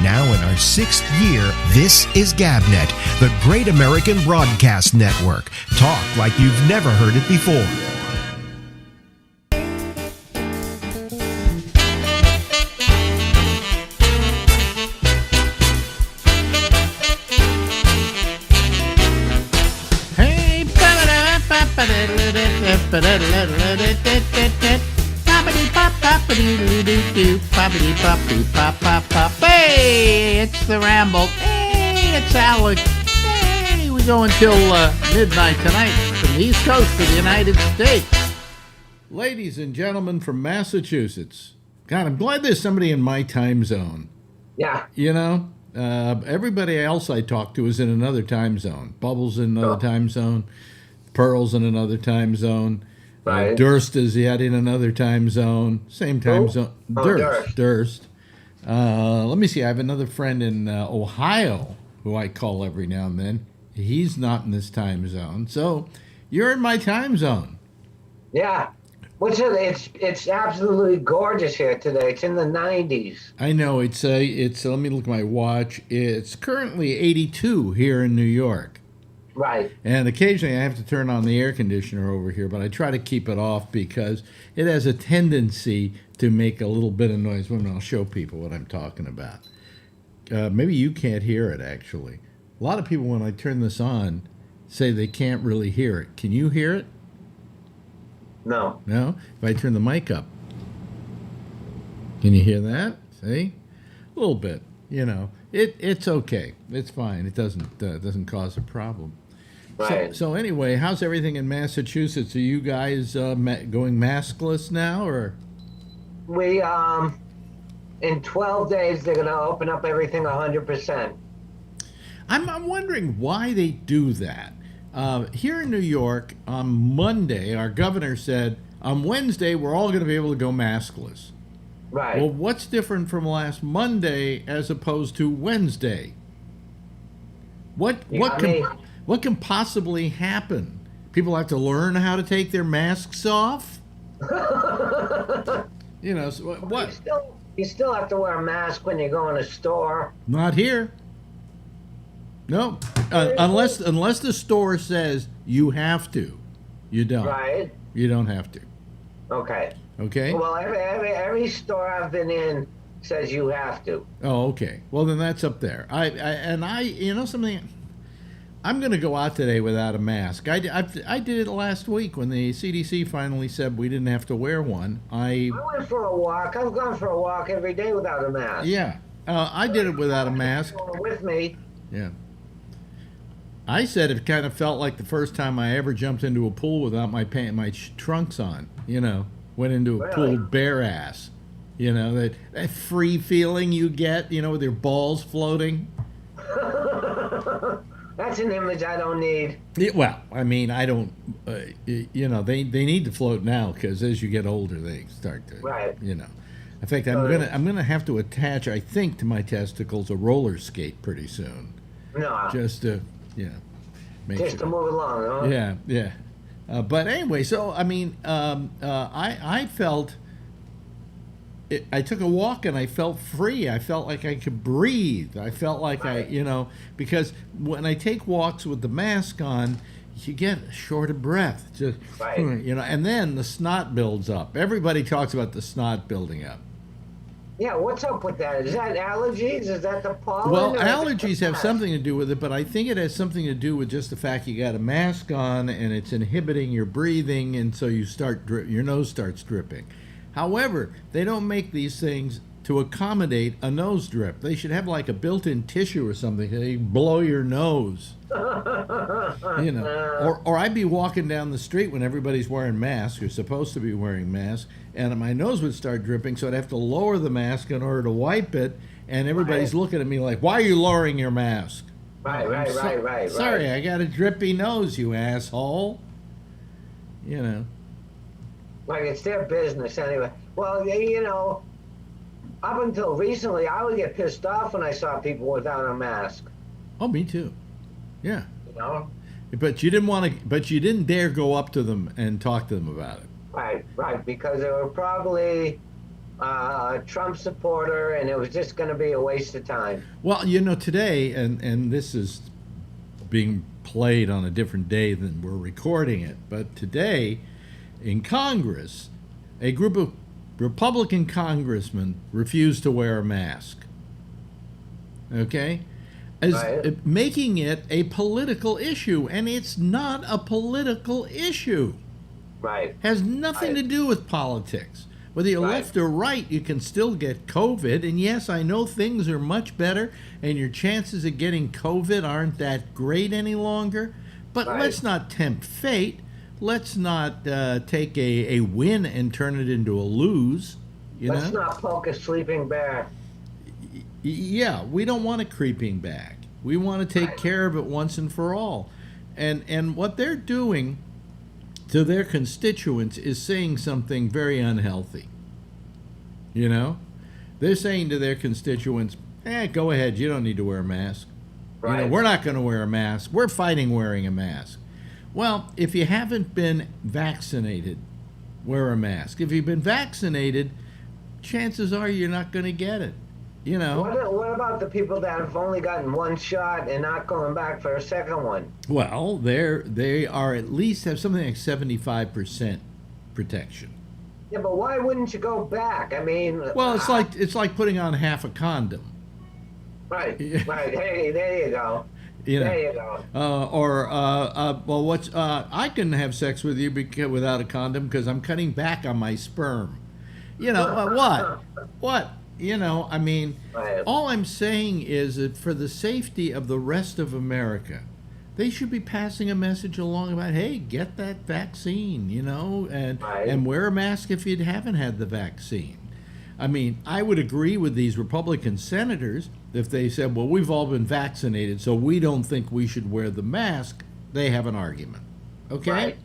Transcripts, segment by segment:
Now in our 6th year, this is GabNet, the Great American Broadcast Network. Talk like you've never heard it before. Hey, it's the Ramble. Hey, it's Alex. Hey, we go until midnight tonight from the East Coast of the United States. Ladies and gentlemen from Massachusetts. God, I'm glad there's somebody in my time zone. Yeah. You know, everybody else I talk to is in another time zone. Bubbles in another time zone. Pearl's in another time zone. Right. Durst is yet in another time zone. Same time zone. Durst. Let me see. I have another friend in Ohio who I call every now and then. He's not in this time zone. So you're in my time zone. Yeah. It's absolutely gorgeous here today. It's in the 90s. I know. It's let me look at my watch. It's currently 82 here in New York. Right. And occasionally I have to turn on the air conditioner over here, but I try to keep it off because it has a tendency to make a little bit of noise when I'll show people what I'm talking about. Maybe you can't hear it, actually. A lot of people, when I turn this on, say they can't really hear it. Can you hear it? No. No? If I turn the mic up. Can you hear that? See? A little bit. You know, it's okay. It's fine. It doesn't cause a problem. Right. So anyway, how's everything in Massachusetts? Are you guys going maskless now, or? We in 12 days they're going to open up everything 100%. I'm wondering why they do that. Here in New York, on Monday, our governor said on Wednesday we're all going to be able to go maskless. Right. Well, what's different from last Monday as opposed to Wednesday? What can possibly happen? People have to learn how to take their masks off? You know, so what? You still have to wear a mask when you go in a store. Not here. No, unless the store says you have to. You don't. Right. You don't have to. Okay. Okay. Well, every store I've been in says you have to. Oh, okay. Well, then that's up there. I you know something. I'm going to go out today without a mask. I did it last week when the CDC finally said we didn't have to wear one. I went for a walk. I've gone for a walk every day without a mask. Yeah, I did it without a mask. With me. Yeah. I said it kind of felt like the first time I ever jumped into a pool without my trunks on. You know, went into a pool bare ass. You know, that free feeling you get, you know, with your balls floating. That's an image I don't need. Yeah, well, I mean, I don't, you know, they need to float now because as you get older, they start to, you know. In fact, I'm gonna have to attach, I think, to my testicles a roller skate pretty soon. No. Just to, you know, make just sure. to move along, huh? Yeah, yeah. But anyway, so I mean, I felt. I took a walk and I felt free. I felt like I could breathe. I felt like you know, because when I take walks with the mask on, you get short of breath. Just, you know, and then the snot builds up. Everybody talks about the snot building up. Yeah, what's up with that? Is that allergies? Is that the pollen? Well, allergies have something to do with it, but I think it has something to do with just the fact you got a mask on and it's inhibiting your breathing, and so you your nose starts dripping. However, they don't make these things to accommodate a nose drip. They should have like a built-in tissue or something. They blow your nose. You know, or I'd be walking down the street when everybody's wearing masks, or supposed to be wearing masks, and my nose would start dripping, so I'd have to lower the mask in order to wipe it, and everybody's looking at me like, why are you lowering your mask? Right. Sorry, I got a drippy nose, you asshole. You know. Like, it's their business anyway. Well, you know, up until recently, I would get pissed off when I saw people without a mask. Oh, me too. Yeah. You know? But you didn't want to. But you didn't dare go up to them and talk to them about it. Right. Because they were probably a Trump supporter, and it was just going to be a waste of time. Well, today, and this is being played on a different day than we're recording it, but today in Congress, a group of Republican congressmen refused to wear a mask. Okay? Right. Making it a political issue, and it's not a political issue. Right. Has nothing to do with politics. Whether you're left or right, you can still get COVID. And yes, I know things are much better, and your chances of getting COVID aren't that great any longer. But let's not tempt fate. Let's not take a win and turn it into a lose. Let's not poke a sleeping bear. Yeah, we don't want it creeping back. We want to take care of it once and for all. And what they're doing to their constituents is saying something very unhealthy. They're saying to their constituents, go ahead, you don't need to wear a mask. Right. We're not going to wear a mask. We're fighting wearing a mask. Well, if you haven't been vaccinated, wear a mask. If you've been vaccinated, chances are you're not going to get it. What about the people that have only gotten one shot and not going back for a second one? Well, they are at least have something like 75% protection. Yeah, but why wouldn't you go back? I mean, well, it's like putting on half a condom. Right. Hey, there you go. There you go. I can have sex with you without a condom because I'm cutting back on my sperm. What? All I'm saying is that for the safety of the rest of America, they should be passing a message along about, hey, get that vaccine, and wear a mask if you haven't had the vaccine. I would agree with these Republican senators if they said, well, we've all been vaccinated, so we don't think we should wear the mask. They have an argument, okay? Right.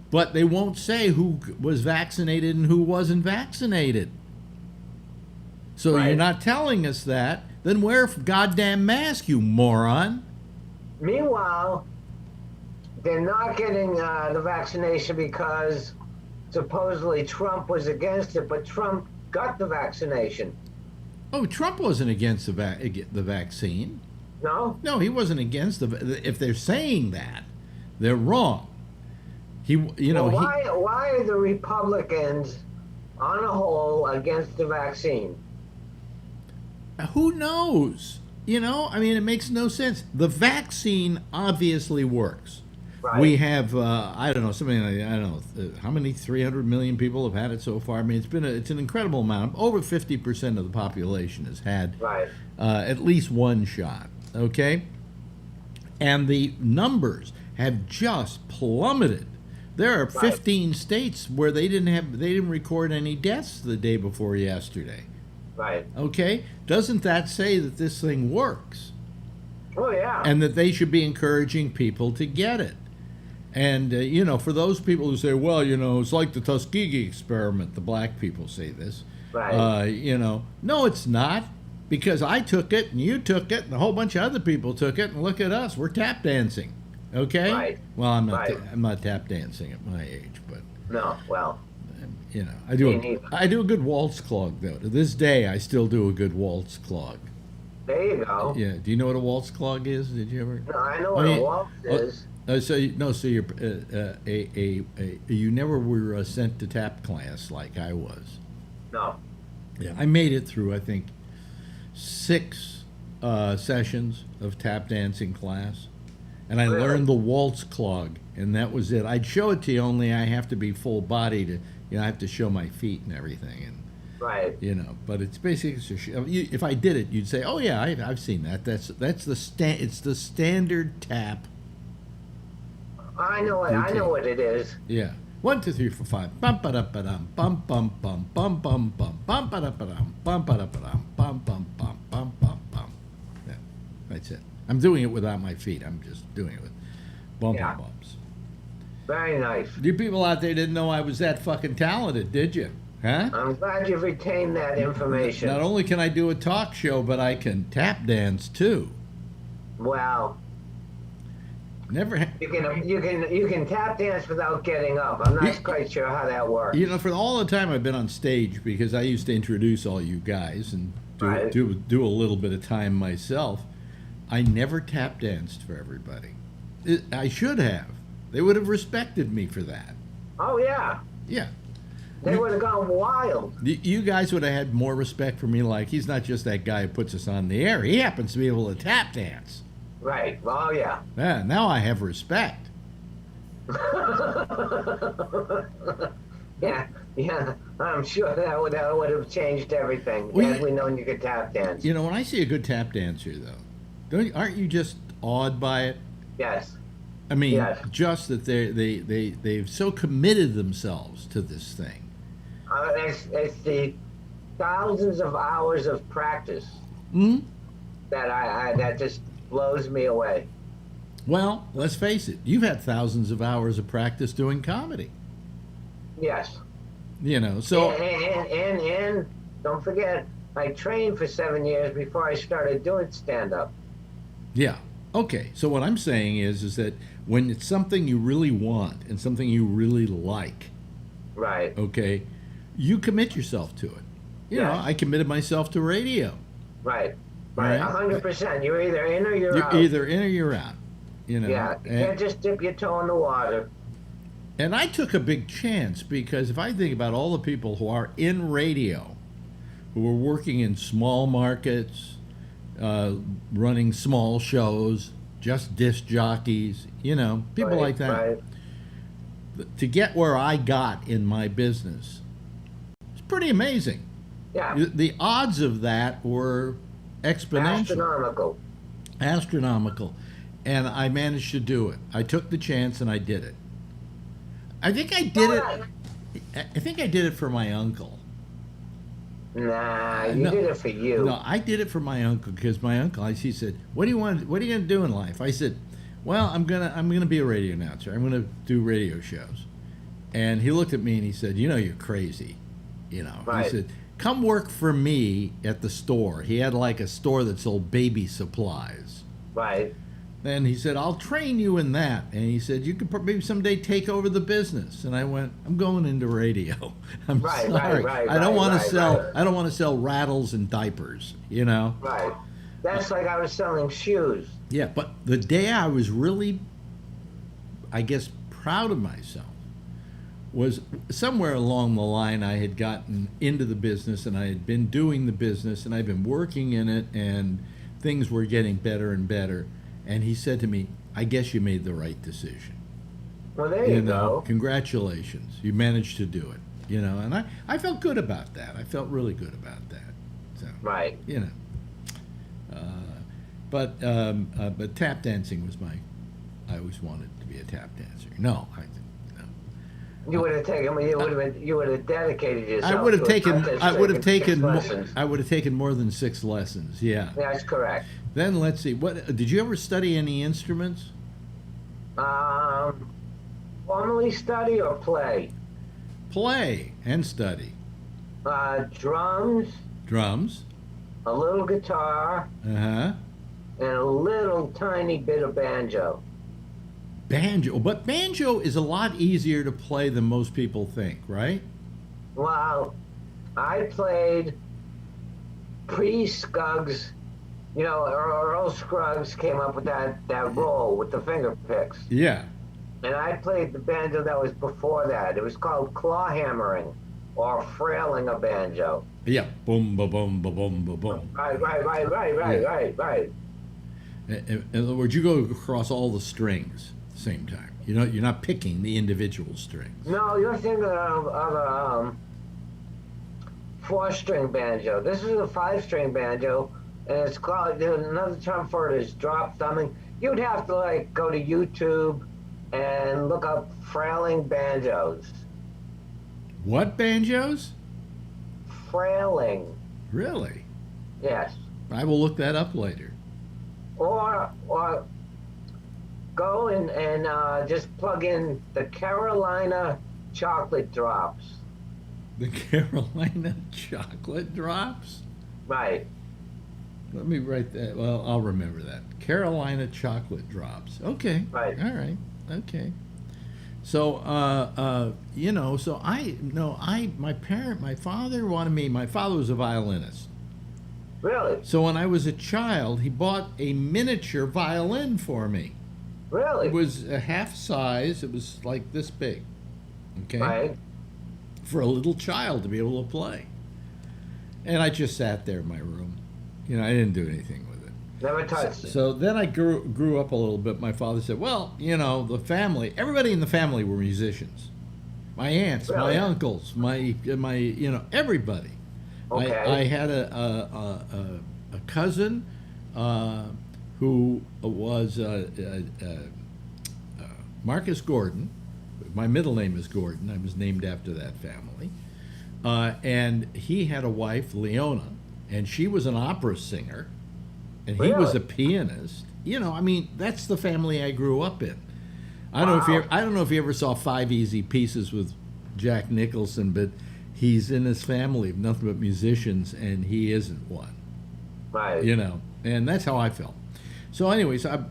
But they won't say who was vaccinated and who wasn't vaccinated. So you're not telling us that. Then wear a goddamn mask, you moron. Meanwhile, they're not getting the vaccination because supposedly Trump was against it, but Trump got the vaccination. Oh, Trump wasn't against the vaccine. No? No, he wasn't against if they're saying that, they're wrong. Why are the Republicans on a whole against the vaccine? Who knows? It makes no sense. The vaccine obviously works. Right. We have, something like, how many 300 million people have had it so far? It's an incredible amount. Over 50% of the population has had at least one shot. Okay, and the numbers have just plummeted. There are 15 states where they didn't record any deaths the day before yesterday. Right. Okay? Doesn't that say that this thing works? Oh, yeah. And that they should be encouraging people to get it. And, for those people who say, well, it's like the Tuskegee experiment, the black people say this. Right. No, it's not. Because I took it, and you took it, and a whole bunch of other people took it, and look at us. We're tap dancing. Okay? Right. Well, I'm not tap dancing at my age, but... No, well... I do a good waltz clog, though. To this day, I still do a good waltz clog. There you go. Yeah. Do you know what a waltz clog is? Did you ever? No, I know what a waltz is. So you're you never were sent to tap class like I was. No. Yeah, I made it through, I think, 6 sessions of tap dancing class, and I learned the waltz clog, and that was it. I'd show it to you, only I have to be full body to. I have to show my feet and everything, and But it's basically, if I did it, you'd say, "Oh yeah, I've seen that. That's it's the standard tap." I know it. I know what it is. Yeah. 1, 2, 3, 4, 5. Bum ba da ba dum. Bum bum bum bum bum bum bum ba da ba dum. Bum ba da ba dum. Bum bum bum bum bum bum. Yeah, that's it. I'm doing it without my feet. I'm just doing it with bum bumps. Very nice. You people out there didn't know I was that fucking talented, did you? Huh? I'm glad you've retained that information. Not only can I do a talk show, but I can tap dance too. Wow. Never. You can tap dance without getting up. I'm not quite sure how that works. You know, for all the time I've been on stage, because I used to introduce all you guys and Right. do a little bit of time myself, I never tap danced for everybody. I should have. They would have respected me for that. Oh yeah, Yeah. they would have gone wild. You guys would have had more respect for me, like, he's not just that guy who puts us on the air. He happens to be able to tap dance. Right. Oh yeah. Yeah, now I have respect. Yeah. Yeah. I'm sure that would have changed everything Well, had we known you could tap dance. You know, when I see a good tap dancer, though, aren't you just awed by it? Yes. I mean, Yes. just that they've so committed themselves to this thing. It's the thousands of hours of practice Hmm? that just blows me away. Well, let's face it. You've had thousands of hours of practice doing comedy. Yes. You know, so And don't forget, I trained for 7 years before I started doing stand up. yeah. Okay. So what I'm saying is that when it's something you really want and something you really like, Right. okay, you commit yourself to it. You know, Yes. I committed myself to radio. Right. Right. Right. 100%. You're either in or you're You're out. either in or you're out. You know. Yeah. You can't just dip your toe in the water. And I took a big chance, because if I think about all the people who are in radio, who are working in small markets, running small shows, just disc jockeys, you know, people Right, like that, Right. to get where I got in my business, it's pretty amazing. Yeah. The odds of that were exponential, astronomical, and I managed to do it. I took the chance and I did it. I think I did it. I think I did it for my uncle. Nah, you No. did it for you. No, I did it for my uncle, because my uncle, he said, "What do you want? What are you going to do in life?" I said, "Well, I'm gonna be a radio announcer. I'm gonna do radio shows." And he looked at me and he said, "You know, you're crazy." You know, Right. he said, "Come work for me at the store." He had like a store that sold baby supplies. Right. And he said, "I'll train you in that." And he said, "You could maybe someday take over the business." And I went, "I'm going into radio. I'm Right, sorry. right, I don't want to right, sell. right. I don't want to sell rattles and diapers. You know." Right. That's like I was selling shoes. Yeah, but the day I was really, I guess, proud of myself was somewhere along the line I had gotten into the business, and I had been doing the business, and I'd been working in it, and things were getting better and better. And he said to me, "I guess you made the right decision. Well, there you go. Congratulations. You managed to do it." You know, and I felt good about that. I felt really good about that. So, Right. you know. But tap dancing was I always wanted to be a tap dancer. No, no. You would have taken. You would have dedicated yourself. I would have to a taken. contest I would have taking taken. lessons. I would have taken more than 6 lessons. Yeah. That's correct. Then let's see. What did you ever study any instruments? Formally study or play? Play and study. Drums, Drums. a little guitar, And a little tiny bit of banjo. banjo. But banjo is a lot easier to play than most people think, right? Well, I played pre-Scuggs. You know, Earl Scruggs came up with that roll with the finger picks. Yeah. And I played the banjo that was before that. It was called claw hammering or frailing a banjo. Yeah. Boom, ba boom, ba boom, ba boom. Right. In other words, you go across all the strings at the same time. You're not picking the individual strings. No, you're thinking of a 4-string banjo. This is a 5-string banjo, and it's called, another term for it is drop thumbing. You'd have to go to YouTube and look up frailing banjos. What banjos? Frailing, Really? yes. I will look that up later. Or go and just plug in the Carolina chocolate drops. The Carolina chocolate drops? Right. Let me write that. Well, I'll remember that. Carolina chocolate drops. Okay. Right. All right. Okay. So, so my father wanted me. My father was a violinist. Really? So when I was a child, he bought a miniature violin for me. Really? It was a half size. It was like this big. Okay. Right. For a little child to be able to play. And I just sat there in my room. I didn't do anything with it. Never touched it. So then I grew up a little bit. My father said, well, the family, everybody in the family were musicians. My aunts, Really? my uncles, my everybody. Okay. I had a cousin who was Marcus Gordon. My middle name is Gordon. I was named after that family. And he had a wife, Leona, and she was an opera singer, and he was a pianist. That's the family I grew up in. I don't know if you ever saw Five Easy Pieces with Jack Nicholson, but he's in his family of nothing but musicians, and he isn't one. Right. And that's how I felt. So anyways, I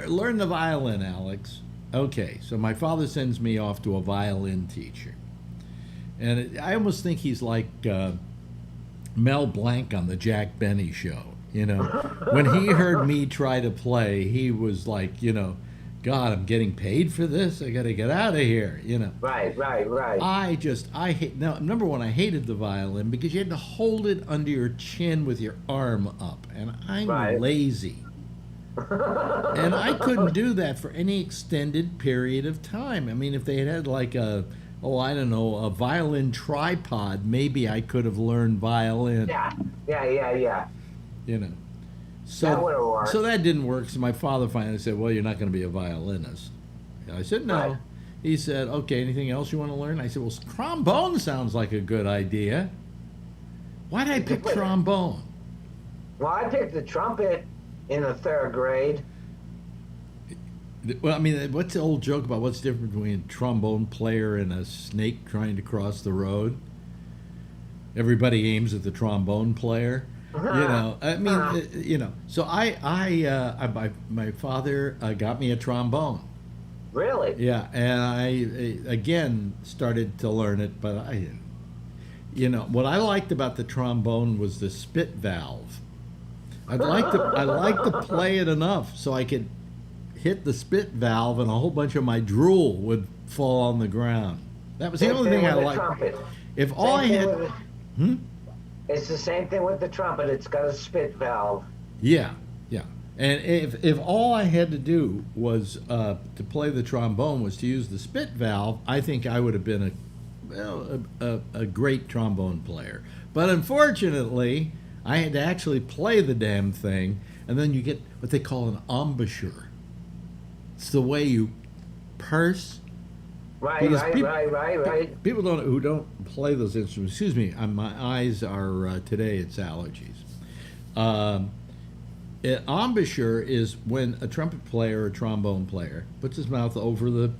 learned the violin, Alex. Okay, so my father sends me off to a violin teacher. And I almost think he's like Mel Blanc on the Jack Benny show. When he heard me try to play, he was like, God, I'm getting paid for this. I got to get out of here. Right. I hate. Now, number one, I hated the violin because you had to hold it under your chin with your arm up, and I'm lazy. And I couldn't do that for any extended period of time. I mean, if they had like a violin tripod, maybe I could have learned violin. Yeah. So that would have worked. So that didn't work. So my father finally said, well, you're not going to be a violinist. And I said, no. Right. He said, okay, anything else you want to learn? I said, well, trombone sounds like a good idea. Why did I pick trombone? Well, I picked the trumpet in the 3rd grade. Well, I mean, what's the old joke about what's different between a trombone player and a snake trying to cross the road? Everybody aims at the trombone player. I mean, So my father got me a trombone. Really? Yeah, and I again started to learn it, but I didn't. What I liked about the trombone was the spit valve. I liked to play it enough so I could hit the spit valve and a whole bunch of my drool would fall on the ground. That was the only thing I liked. Trumpet. If all I had, It's the same thing with the trumpet. It's got a spit valve. Yeah. And if all I had to do was to play the trombone was to use the spit valve, I think I would have been a great trombone player. But unfortunately, I had to actually play the damn thing, and then you get what they call an embouchure. It's the way you purse. Right. People who don't play those instruments. Excuse me, my eyes are today. It's allergies. An embouchure is when a trumpet player or trombone player puts his mouth over the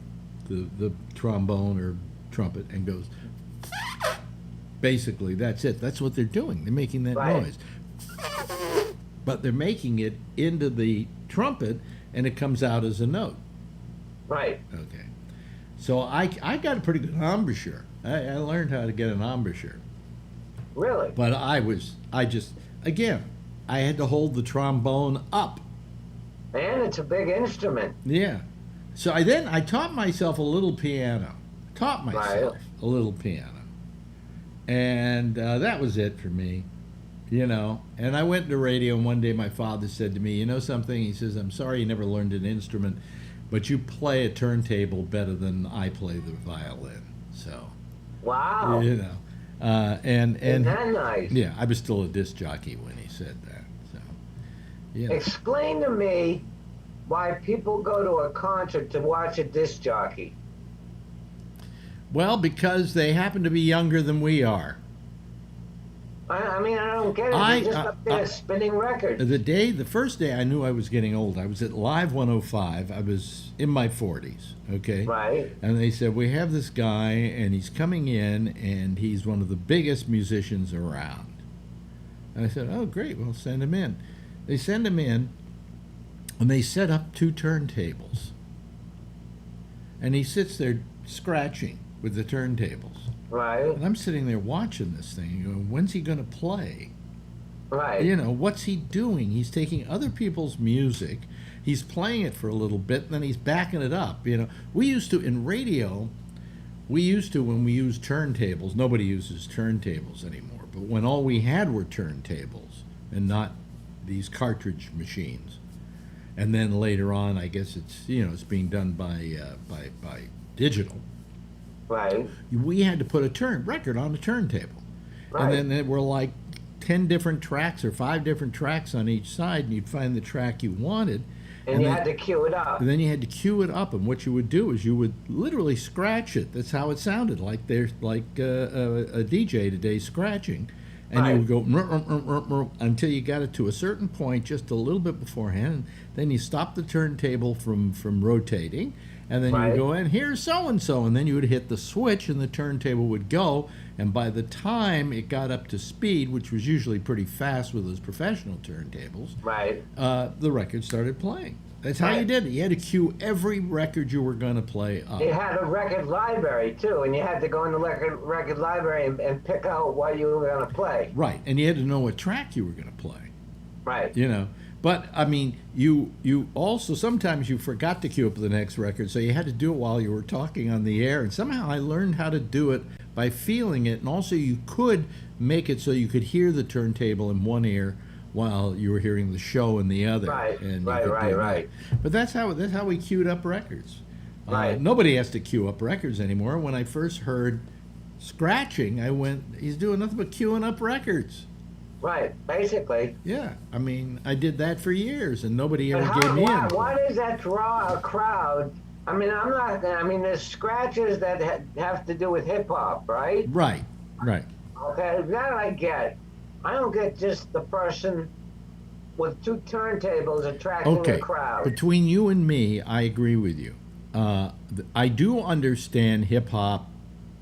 trombone or trumpet and goes. Basically, that's it. That's what they're doing. They're making that noise. But they're making it into the trumpet, and it comes out as a note. Right. Okay. So I got a pretty good embouchure. I learned how to get an embouchure. Really? But I had to hold the trombone up. And it's a big instrument. Yeah. So I taught myself a little piano. A little piano. And that was it for me. And I went to radio, and one day my father said to me, you know something? He says, I'm sorry you never learned an instrument, but you play a turntable better than I play the violin. So, wow. And Isn't that nice? Yeah, I was still a disc jockey when he said that. So, Explain to me why people go to a concert to watch a disc jockey. Well, because they happen to be younger than we are. I mean, I don't get it. They're just up there spinning records. The first day I knew I was getting old, I was at Live 105. I was in my 40s, okay? Right. And they said, we have this guy, and he's coming in, and he's one of the biggest musicians around. And I said, oh, great, well, send him in. They send him in, and they set up 2 turntables. And he sits there scratching with the turntables. Right. And I'm sitting there watching this thing, going, when's he going to play? Right. You know, what's he doing? He's taking other people's music, he's playing it for a little bit, and then he's backing it up. You know, we used to, in radio, when we used turntables, nobody uses turntables anymore, but when all we had were turntables and not these cartridge machines. And then later on, I guess it's being done by digital. Right. We had to put a record on a turntable. Right. And then there were like 10 different tracks or 5 different tracks on each side, and you'd find the track you wanted. And you then, had to cue it up. And then you had to cue it up, and what you would do is you would literally scratch it. That's how it sounded, like a DJ today scratching. And Right. you would go until you got it to a certain point, just a little bit beforehand. And then you stop the turntable from rotating, and then you Right. would go, and here's so-and-so, and then you would hit the switch, and the turntable would go. And by the time it got up to speed, which was usually pretty fast with those professional turntables, Right. the record started playing. That's how you Right. did it. You had to cue every record you were going to play up. It had a record library too, and you had to go in the record library and pick out what you were going to play. Right, and you had to know what track you were going to play. Right. You know, but I mean, you also sometimes you forgot to cue up the next record, so you had to do it while you were talking on the air. And somehow I learned how to do it by feeling it, and also you could make it so you could hear the turntable in one ear while you were hearing the show in the other. Right, And you right, could right, do that. right. But that's how we queued up records. Right. Nobody has to queue up records anymore. When I first heard scratching, I went, he's doing nothing but queuing up records. Right. Basically. Yeah, I mean, I did that for years, and nobody But ever gave me in. why does that draw a crowd? I mean, there's scratches that have to do with hip hop, right? Right. Okay, that I get. I don't get just the person with 2 turntables attracting Okay, the crowd. between you and me, I agree with you. I do understand hip hop,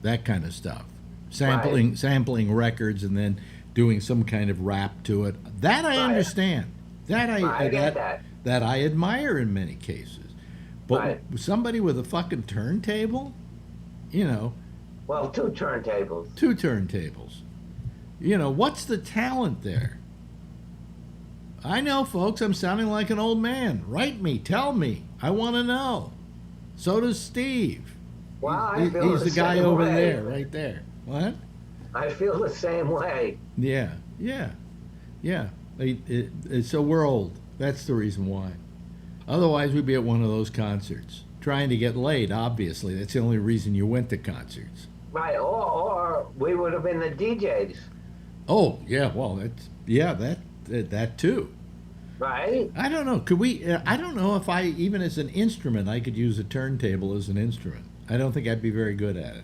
that kind of stuff, sampling records and then doing some kind of rap to it. That I understand. That I get that. I admire in many cases. But Right. somebody with a fucking turntable, you know, Well, 2 turntables. 2 turntables. You know, what's the talent there? I know, folks, I'm sounding like an old man. Write me, tell me. I want to know. So does Steve. Well, I feel He's the guy same over way. there, right there. What? I feel the same way. Yeah. So we're old. That's the reason why. Otherwise, we'd be at one of those concerts. Trying to get laid, obviously. That's the only reason you went to concerts. Right, or we would have been the DJs. Oh, yeah, well, that too. Right? I don't know. Could we? I don't know if even as an instrument, I could use a turntable as an instrument. I don't think I'd be very good at it.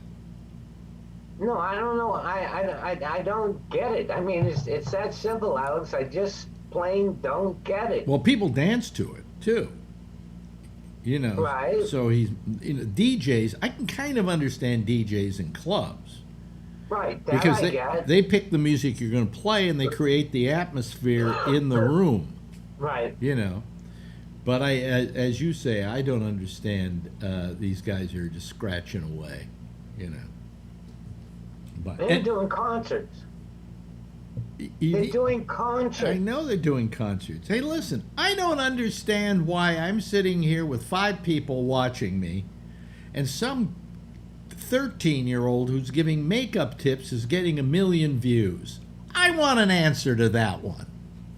No, I don't know. I don't get it. I mean, it's that simple, Alex. I just plain don't get it. Well, people dance to it too. You know. Right. So DJs. I can kind of understand DJs in clubs. Right, that Because I get. they pick the music you're going to play and they create the atmosphere in the room. Right. You know. But as you say, I don't understand these guys who are just scratching away. You know. But They're doing concerts. They're doing concerts. I know they're doing concerts. Hey, listen, I don't understand why I'm sitting here with 5 people watching me, and some 13-year-old who's giving makeup tips is getting 1 million views. I want an answer to that one.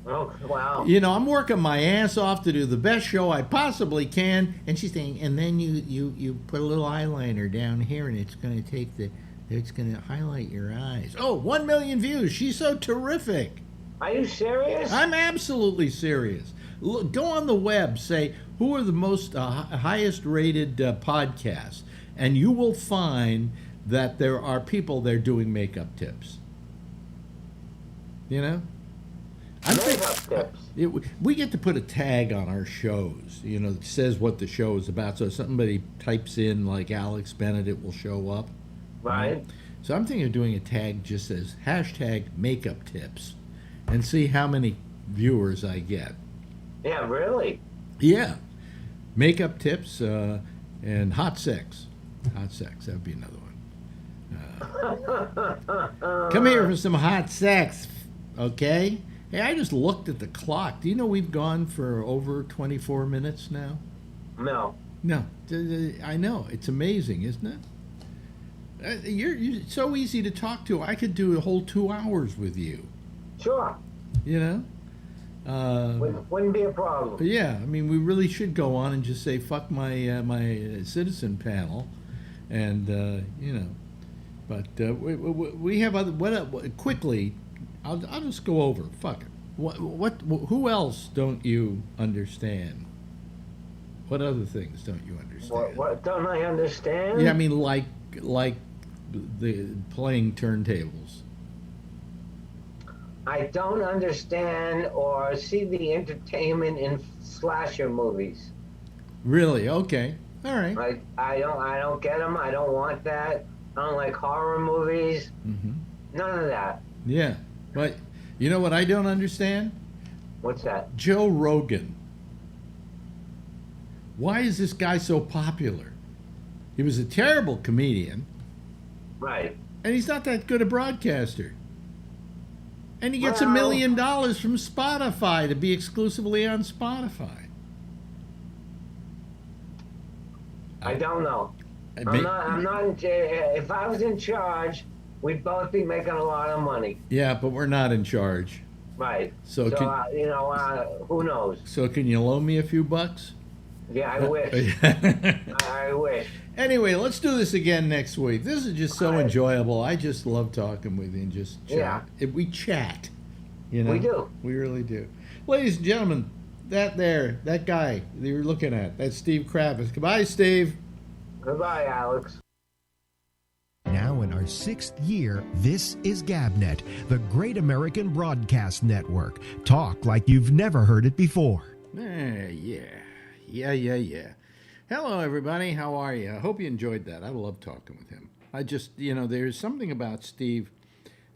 Oh, wow. You know, I'm working my ass off to do the best show I possibly can, and she's saying, and then you put a little eyeliner down here, and it's going to highlight your eyes. Oh, 1 million views. She's so terrific. Are you serious? I'm absolutely serious. Look, go on the web, say, who are the most highest rated podcasts, and you will find that there are people there doing makeup tips. You know? Makeup tips. We get to put a tag on our shows, you know, that says what the show is about. So if somebody types in like Alex Bennett, it will show up. Right. So I'm thinking of doing a tag just says hashtag makeup tips. and see how many viewers I get. Yeah, really? Yeah. Makeup tips and hot sex. Hot sex, that would be another one. Come here for some hot sex, okay? Hey, I just looked at the clock. Do you know we've gone for over 24 minutes now? No. No, I know. It's amazing, isn't it? You're so easy to talk to. I could do a whole 2 hours with you. Sure. You know? Wouldn't be a problem. But yeah, I mean, we really should go on and just say fuck my my citizen panel, and you know. But we have other. What quickly? I'll just go over. Fuck it. What? Who else don't you understand? What other things don't you understand? What don't I understand? Yeah, I mean, like the playing turntables. I don't understand or see the entertainment in slasher movies. Really? Okay. All right. I don't get them. I don't want that. I don't like horror movies. Mm-hmm. None of that. Yeah, but you know what I don't understand? What's that? Joe Rogan. Why is this guy so popular? He was a terrible comedian. Right. And he's not that good a broadcaster. And he gets Well, $1 million from Spotify to be exclusively on Spotify. I don't know. I'm not. If I was in charge, we'd both be making a lot of money. Yeah, but we're not in charge. Right. So you know, who knows? So can you loan me a few bucks? Yeah, I wish. I wish. Anyway, let's do this again next week. This is just so All right. enjoyable. I just love talking with you and just chat. Yeah. We chat. You know? We do. We really do. Ladies and gentlemen, that guy that you're looking at, that's Steve Kravis. Goodbye, Steve. Goodbye, Alex. Now in our 6th year, this is GabNet, the Great American Broadcast Network. Talk like you've never heard it before. Yeah. Hello, everybody. How are you? I hope you enjoyed that. I love talking with him. I just, there's something about Steve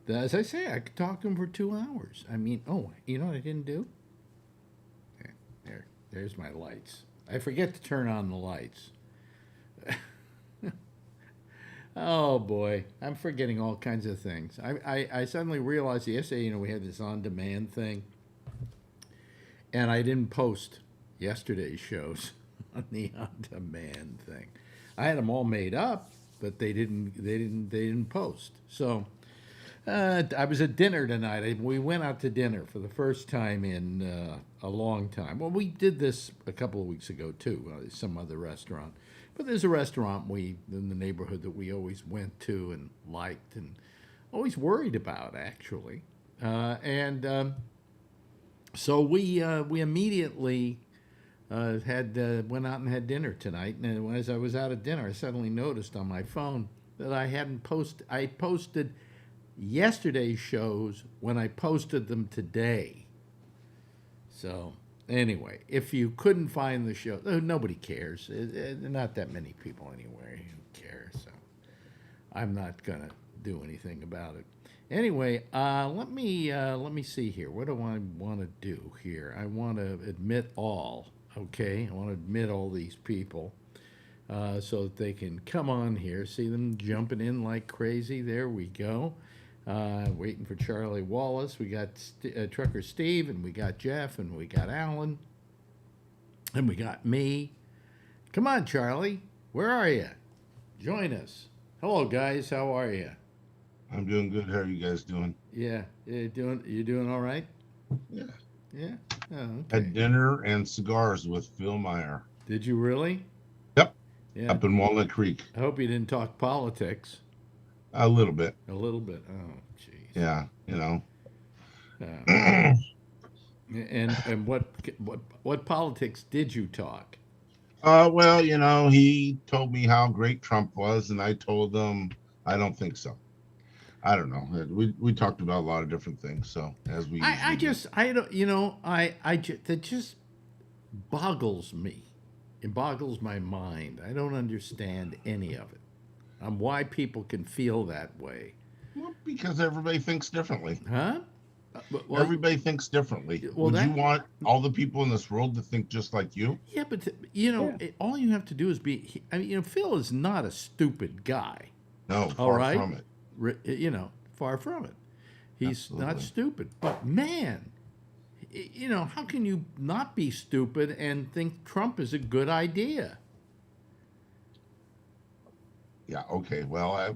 that, as I say, I could talk to him for 2 hours. I mean, you know what I didn't do? Okay, there's my lights. I forget to turn on the lights. Oh, boy. I'm forgetting all kinds of things. I suddenly realized yesterday, we had this on-demand thing, and I didn't post yesterday's shows on the on-demand thing. I had them all made up, but they didn't post. So I was at dinner tonight. We went out to dinner for the first time in a long time. Well, we did this a couple of weeks ago too, some other restaurant. But there's a restaurant in the neighborhood that we always went to and liked and always worried about, actually. So we immediately went out and had dinner tonight. And as I was out at dinner, I suddenly noticed on my phone that I posted yesterday's shows when I posted them today. So anyway, if you couldn't find the show, nobody cares. Not that many people anyway who care. So I'm not gonna do anything about it. Anyway, let me see here. What do I want to do here? I want to admit all. Okay, I want to admit all these people so that they can come on here. See them jumping in like crazy. There we go. Waiting for Charlie Wallace. We got Trucker Steve, and we got Jeff, and we got Alan, and we got me. Come on, Charlie. Where are you? Join us. Hello, guys. How are you? I'm doing good. How are you guys doing? Yeah, you doing all right? Yeah. Yeah. Oh, okay. Had dinner and cigars with Phil Meyer. Did you really? Yep. Yeah. Up in Walnut Creek. I hope you didn't talk politics. A little bit. A little bit. Oh, jeez. Yeah, And what politics did you talk? Well, he told me how great Trump was, and I told him I don't think so. I don't know. We talked about a lot of different things. So as we, that just boggles me. It boggles my mind. I don't understand any of it. Why people can feel that way. Well, because everybody thinks differently. Huh? Well, Everybody thinks differently. Well, Would you want all the people in this world to think just like you? Yeah, but all you have to do is be. I mean, Phil is not a stupid guy. No, All far right, from it. Far from it. He's Absolutely. not stupid, but man, how can you not be stupid and think Trump is a good idea? Yeah, okay. Well,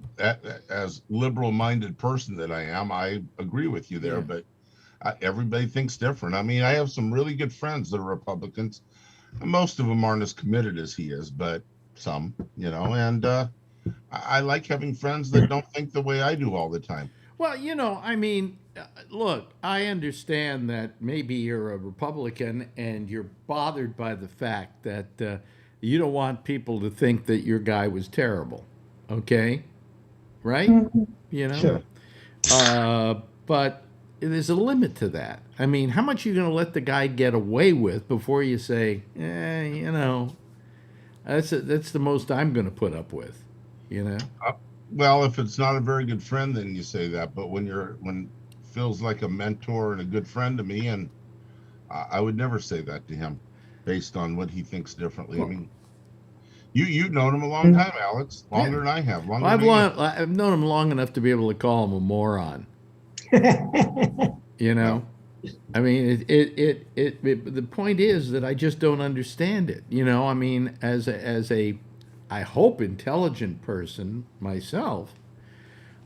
as liberal-minded person that I am, I agree with you there, Yeah. but everybody thinks different. I mean, I have some really good friends that are Republicans. Most of them aren't as committed as he is, but some, and I like having friends that don't think the way I do all the time. Well, I mean, look, I understand that maybe you're a Republican and you're bothered by the fact that you don't want people to think that your guy was terrible. Okay? Right? Sure. But there's a limit to that. I mean, how much are you going to let the guy get away with before you say, that's the most I'm going to put up with, Well, if it's not a very good friend, then you say that. But when Phil's like a mentor and a good friend to me, and I would never say that to him, based on what he thinks differently. I mean, you've known him a long time, Alex, longer than I have. Well, I've known him long enough to be able to call him a moron. I mean, the point is that I just don't understand it. I mean, as a I hope intelligent person myself,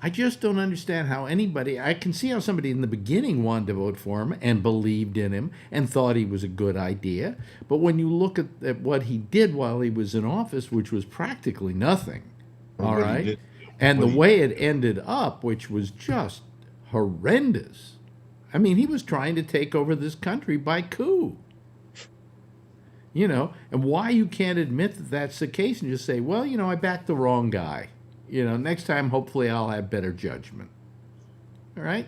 I just don't understand how I can see how somebody in the beginning wanted to vote for him and believed in him and thought he was a good idea. But when you look at what he did while he was in office, which was practically nothing, all right, and the way it ended up, which was just horrendous. I mean, he was trying to take over this country by coup. And why you can't admit that that's the case and just say, well, I backed the wrong guy. Next time, hopefully I'll have better judgment. All right?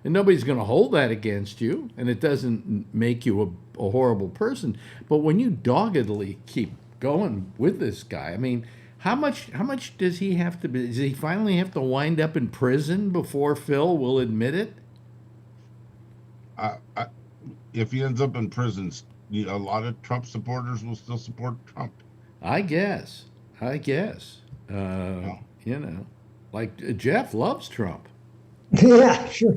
And nobody's going to hold that against you, and it doesn't make you a horrible person. But when you doggedly keep going with this guy, I mean, how much does he have to be? Does he finally have to wind up in prison before Phil will admit it? If he ends up in prison, a lot of Trump supporters will still support Trump. I guess. Like Jeff loves Trump. Yeah, sure.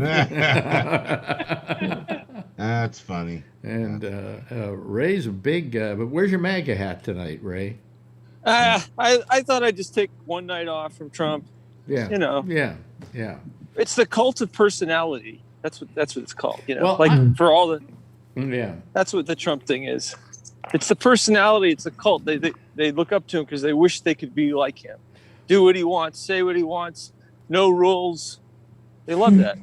That's funny. And Ray's a big. But where's your MAGA hat tonight, Ray? I thought I'd just take one night off from Trump. Yeah. Yeah. It's the cult of personality. That's what it's called. Well, for all the. Yeah. That's what the Trump thing is. It's the personality. It's a cult. They look up to him because they wish they could be like him. Do what he wants. Say what he wants. No rules. They love that.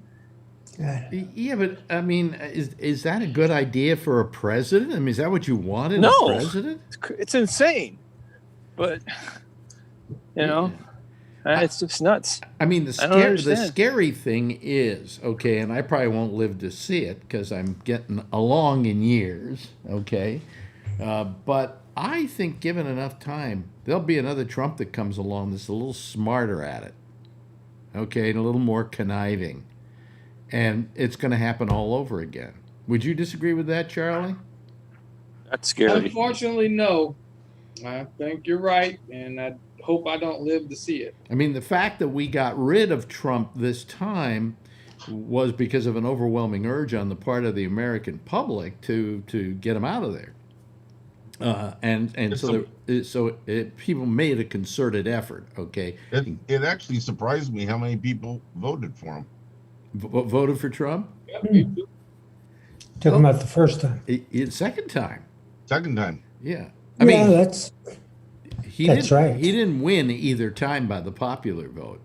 Yeah, but I mean, is that a good idea for a president? I mean, is that what you wanted? No. A president? It's insane. But it's just nuts. I mean, the scary thing is, okay, and I probably won't live to see it because I'm getting along in years, okay? But I think given enough time, there'll be another Trump that comes along that's a little smarter at it, okay, and a little more conniving. And it's going to happen all over again. Would you disagree with that, Charlie? That's scary. Unfortunately, no. I think you're right, and I hope I don't live to see it. I mean, the fact that we got rid of Trump this time was because of an overwhelming urge on the part of the American public to get him out of there. People made a concerted effort, okay? It actually surprised me how many people voted for him. Voted for Trump? Yep, me too. Talking about the first time. Second time. Second time. Yeah. I mean, that's right. He didn't win either time by the popular vote,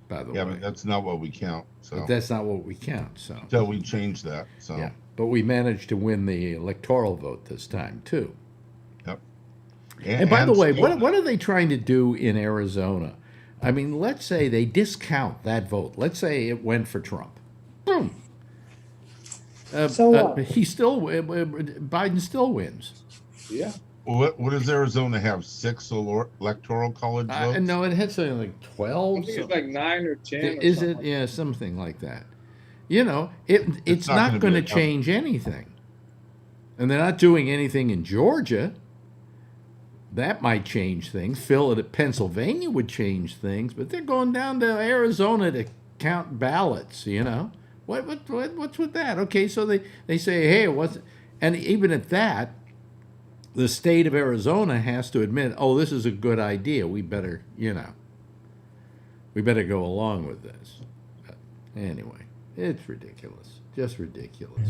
by the way. Yeah, but that's not what we count. So But that's not what we count. So until we change that. So yeah. But we managed to win the electoral vote this time, too. Yep. And by the way, what are they trying to do in Arizona? I mean, let's say they discount that vote. Let's say it went for Trump. Boom. So what? Biden still wins. Yeah. What does Arizona have? 6 electoral college votes? No, it had something like 12. I think it's like 9 or 10. Is it? Yeah, something like that. It's not gonna going be to a change anything. And they're not doing anything in Georgia. That might change things. Pennsylvania would change things, but they're going down to Arizona to count ballots, What's with that? Okay, so they say, hey, and even at that, the state of Arizona has to admit, oh, this is a good idea. We better go along with this. But anyway, it's ridiculous. Just ridiculous.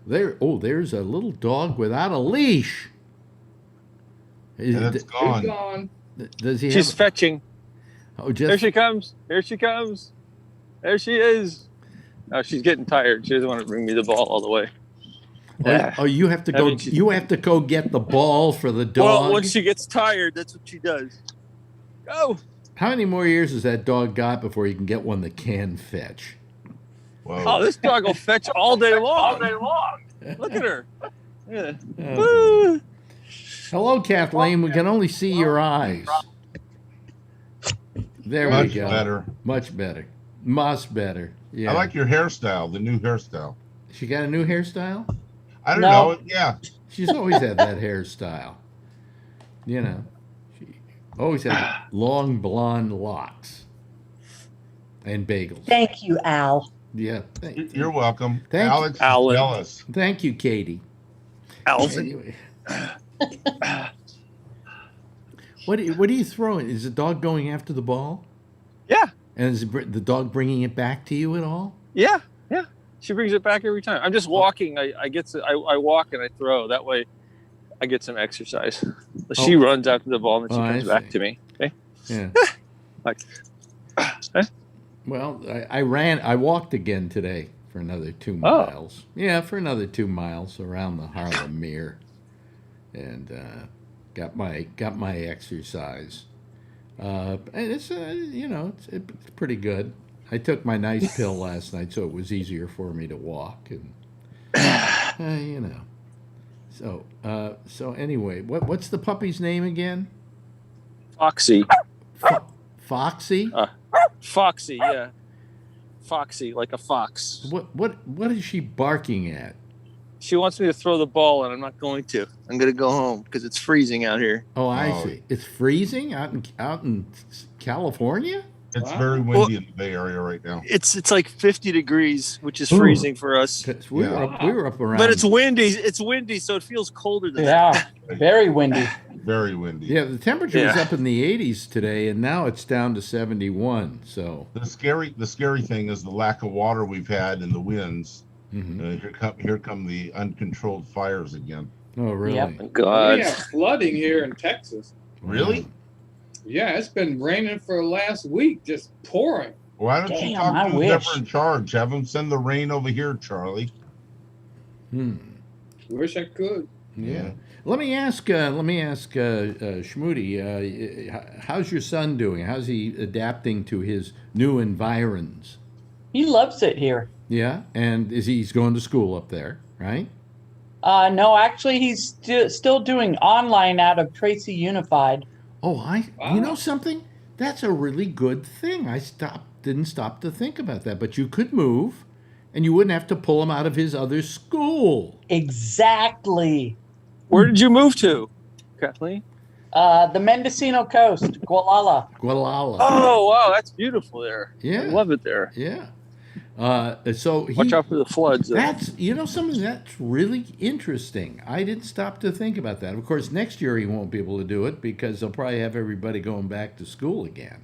There's a little dog without a leash. And it's He's gone. gone. Does he She's have? fetching. Oh, Here she comes. Here she comes. There she is. Oh, she's getting tired. She doesn't want to bring me the ball all the way. You have to I go. mean, You have to go get the ball for the dog. Well, once she gets tired, that's what she does. Go. How many more years has that dog got before you can get one that can fetch? Whoa. Oh, this dog will fetch all day long. All day long. Look at her. Yeah. Oh. Hello, Kathleen. We can only see your eyes. There Much we go. better. Much better. Much better. Yeah. I like your hairstyle, the new hairstyle. She got a new hairstyle? I don't No. know. Yeah. She's always had that hairstyle. She always had long blonde locks and bagels. Thank you, Al. Yeah. You're welcome. Thank you. Alex is Alan. jealous. Thank you, Katie. Alvin. Anyway. What are you throwing? Is the dog going after the ball? Yeah. And is the dog bringing it back to you at all? Yeah. Yeah. She brings it back every time. I'm just walking. I walk and I throw. That way I get some exercise. She runs after the ball and then she comes back to me. Okay. Yeah. Like, Well, I walked again today for another 2 miles. Yeah, for another 2 miles around the Harlem Mere, and got my exercise. And it's it's pretty good. I took my nice pill last night, so it was easier for me to walk, and So anyway, what's the puppy's name again? Foxy. Foxy. Foxy, yeah. Foxy, like a fox. What is she barking at? She wants me to throw the ball, and I'm not going to. I'm going to go home because it's freezing out here. Oh, I see. It's freezing out in California? It's very windy in the Bay Area right now. It's like 50 degrees, which is freezing for us. We were up around. But it's windy. It's windy, so it feels colder than Yeah, very windy. Very windy. Yeah, the temperature was up in the 80s today, and now it's down to 71. So the scary thing is the lack of water we've had and the winds. Mm-hmm. Here come the uncontrolled fires again. Oh, really? Yep. God. We have flooding here in Texas. Really? Yeah, it's been raining for the last week, just pouring. Why don't you talk to whoever in charge? Have them send the rain over here, Charlie. Wish I could. Yeah. Let me ask Schmoody, how's your son doing? How's he adapting to his new environs? He loves it here. Yeah, and he's going to school up there, right? No, actually, he's still doing online out of Tracy Unified. Oh, you know something? That's a really good thing. I didn't stop to think about that. But you could move, and you wouldn't have to pull him out of his other school. Exactly. Where did you move to, Kathleen? The Mendocino Coast, Gualala. Oh, wow, that's beautiful there. Yeah. I love it there. Yeah. So watch out for the floods. That's something that's really interesting. I didn't stop to think about that. Of course, next year he won't be able to do it because they'll probably have everybody going back to school again.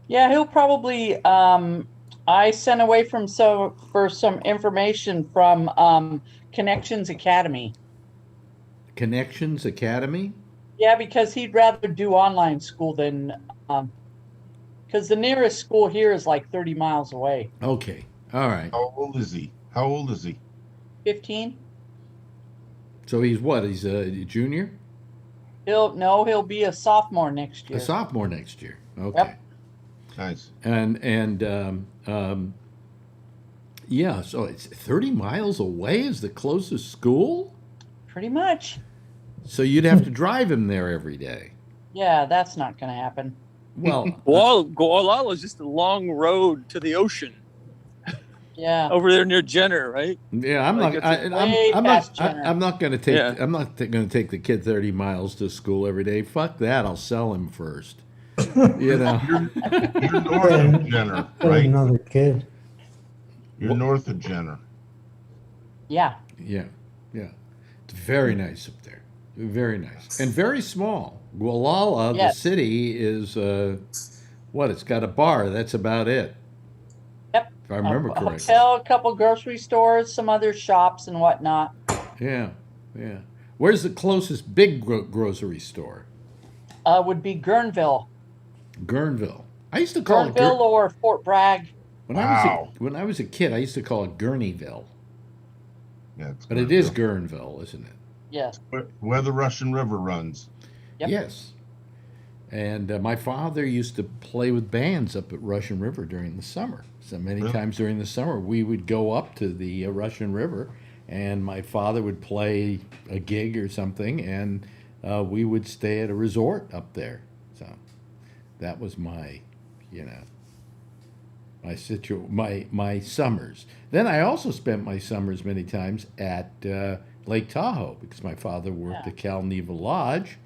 Yeah, he'll probably. I sent away for some information from Connections Academy. Connections Academy? Yeah, because he'd rather do online school than because the nearest school here is like 30 miles away. Okay. All right. How old is he? 15. So he's what? He's a junior? He'll be a sophomore next year. A sophomore next year. Okay. Yep. Nice. And yeah, so it's 30 miles away is the closest school? Pretty much. So you'd have to drive him there every day. Yeah, that's not going to happen. Well, Gualala is just a long road to the ocean. Yeah. over there near Jenner, right? Yeah, I'm Like not. it's way past Jenner. I'm not going to take. Yeah. I'm not going to take the kid 30 miles to school every day. Fuck that. I'll sell him first. You know. You're north of Jenner, right? Another kid. You're north of Jenner. Yeah. Yeah, yeah. It's very nice up there. Very nice and very small. Gualala, Yes. the city, is what? It's got a bar. That's about it. Yep. If I remember A correctly. hotel, a couple grocery stores, some other shops and whatnot. Yeah, yeah. Where's the closest big grocery store? Would be Guerneville. Guerneville. I used to call it Guerneville or Fort Bragg. when Wow. I was a kid. I used to call it Gurneyville, Yeah, it's but it is Guerneville, isn't it? Yes. where the Russian River runs. Yep. Yes. And my father used to play with bands up at Russian River during the summer. So many Really? times during the summer, we would go up to the Russian River, and my father would play a gig or something, and we would stay at a resort up there. So that was my, you know, my summers. Then I also spent my summers many times at Lake Tahoe because my father worked at Cal Neva Lodge.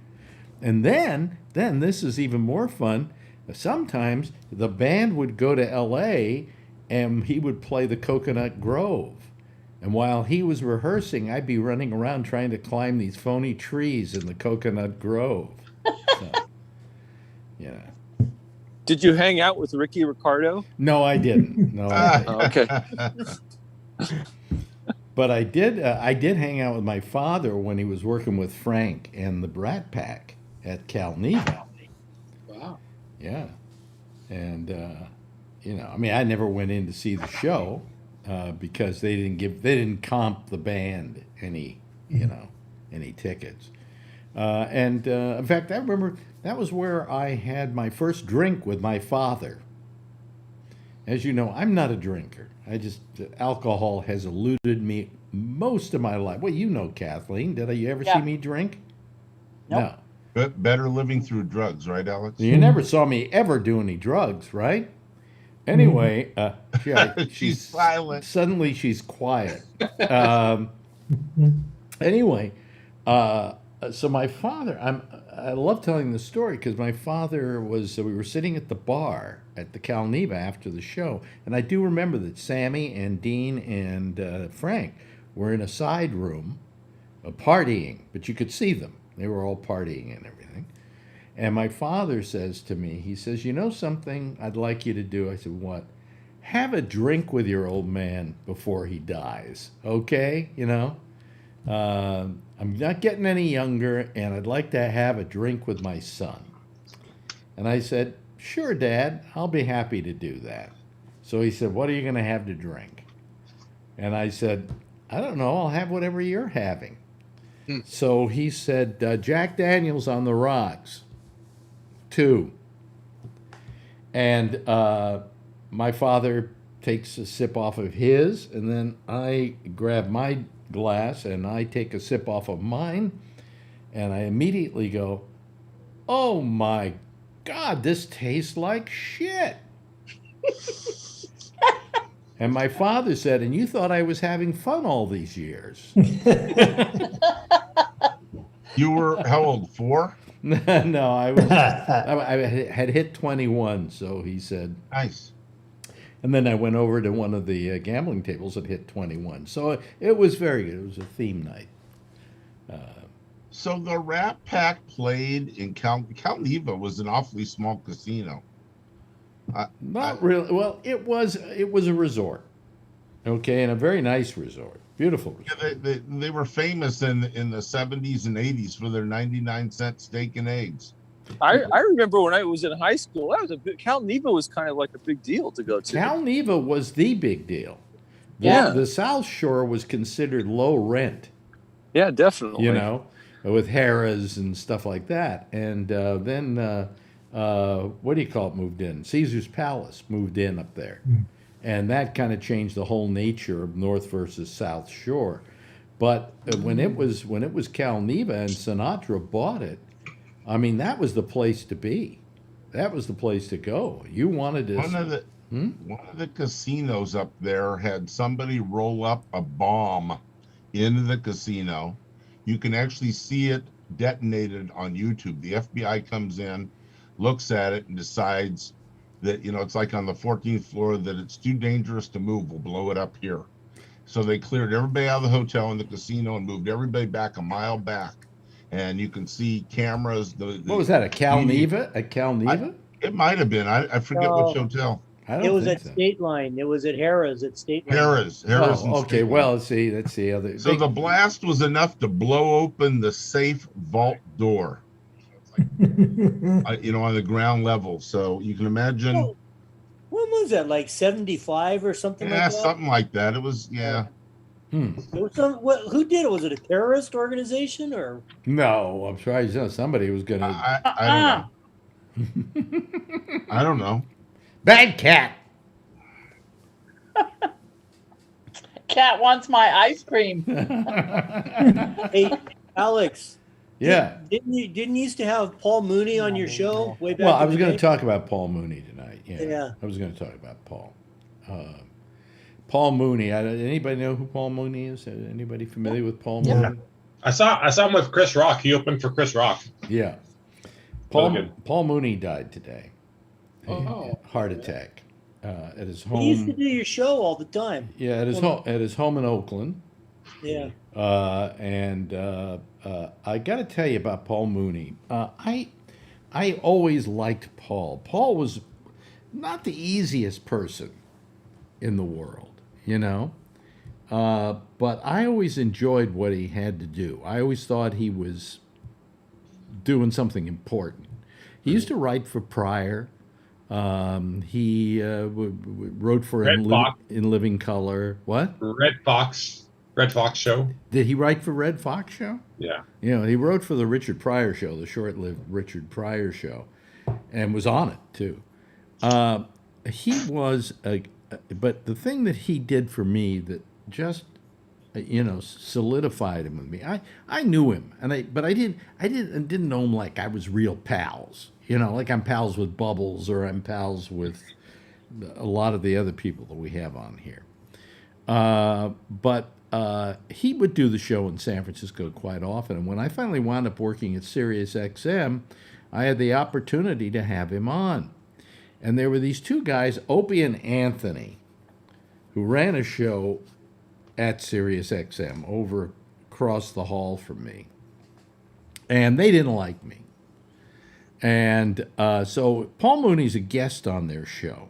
And then this is even more fun. Sometimes the band would go to L.A. and he would play the Coconut Grove. And while he was rehearsing, I'd be running around trying to climb these phony trees in the Coconut Grove. So, you know. Did you hang out with Ricky Ricardo? No, I didn't. No, I didn't. Oh, okay. But I did hang out with my father when he was working with Frank and the Brat Pack at Cal Neva. Wow. Yeah. And, you know, I mean, I never went in to see the show because they didn't comp the band any tickets. And in fact, I remember that was where I had my first drink with my father. As you know, I'm not a drinker. Alcohol has eluded me most of my life. Well, you know, Kathleen, did you ever see me drink? Nope. No. But better living through drugs, right, Alex? You never saw me ever do any drugs, right? Anyway, She's silent. Suddenly she's quiet. Anyway, so my father, I love telling the story because my father we were sitting at the bar at the Cal Neva after the show, and I do remember that Sammy and Dean and Frank were in a side room partying, but you could see them. They were all partying and everything. And my father says to me, he says, you know something I'd like you to do? I said, what? Have a drink with your old man before he dies, okay? You know? I'm not getting any younger, and I'd like to have a drink with my son. And I said, sure, Dad, I'll be happy to do that. So he said, what are you going to have to drink? And I said, I don't know, I'll have whatever you're having. So he said, Jack Daniels on the rocks, 2. And my father takes a sip off of his, and then I grab my glass and I take a sip off of mine, and I immediately go, oh my God, this tastes like shit. And my father said, and you thought I was having fun all these years. You were how old? 4? No, I had hit 21, so he said. Nice. And then I went over to one of the gambling tables and hit 21. So it was very good. It was a theme night. So the Rat Pack played in Cal Neva was an awfully small casino. Not really. Well, it was a resort, okay, and a very nice resort, beautiful resort. Yeah, they were famous in the 70s and 80s for their 99-cent steak and eggs. I remember when I was in high school, Cal Neva was kind of like a big deal to go to. Cal Neva was the big deal. Yeah. The South Shore was considered low rent, Yeah, definitely. you know, with Harrah's and stuff like that. And then, what do you call it, moved in? Caesar's Palace moved in up there. And that kind of changed the whole nature of North versus South Shore. But when it was Cal Neva and Sinatra bought it, I mean, that was the place to be. That was the place to go. You wanted to. One of the casinos up there had somebody roll up a bomb into the casino. You can actually see it detonated on YouTube. The FBI comes in, looks at it, and decides that, it's like on the 14th floor, that it's too dangerous to move. We'll blow it up here. So they cleared everybody out of the hotel and the casino and moved everybody back a mile back. And you can see cameras. What was that, a Calneva? A Calneva? It might have been. I forget which hotel. It was at State Line. It was at Harrah's at State Line. Harrah's. Oh, okay. Well, let's see. That's the other. So the blast was enough to blow open the safe vault door. On the ground level. So you can imagine. Oh, when was that? Like 75 or something like that? Yeah, something like that. It was, yeah. There was who did it? Was it a terrorist organization or? No, I'm sure somebody was going to. I don't know. I don't know. Bad cat. Cat wants my ice cream. Hey, Alex. Yeah. Didn't you used to have Paul Mooney on your show way back? Well, I was going to talk about Paul Mooney tonight. Yeah. I was going to talk about Paul. Paul Mooney. Anybody know who Paul Mooney is? Anybody familiar with Paul Mooney? I saw him with Chris Rock. He opened for Chris Rock. Yeah. Paul Mooney died today. Heart attack at his home. He used to do your show all the time. Yeah, at his home in Oakland. Yeah. And I got to tell you about Paul Mooney. I always liked Paul. Paul was not the easiest person in the world, but I always enjoyed what he had to do. I always thought he was doing something important. He used to write for Pryor. He wrote for him in Living Color. What? Red Fox show. Did he write for Red Fox show? Yeah. He wrote for the Richard Pryor show, the short-lived Richard Pryor show, and was on it too. He was but the thing that he did for me that just solidified him with me. I knew him, but I didn't know him like I was real pals. Like I'm pals with Bubbles or I'm pals with a lot of the other people that we have on here. But he would do the show in San Francisco quite often. And when I finally wound up working at Sirius XM, I had the opportunity to have him on. And there were these two guys, Opie and Anthony, who ran a show at Sirius XM over across the hall from me. And they didn't like me. And so Paul Mooney's a guest on their show.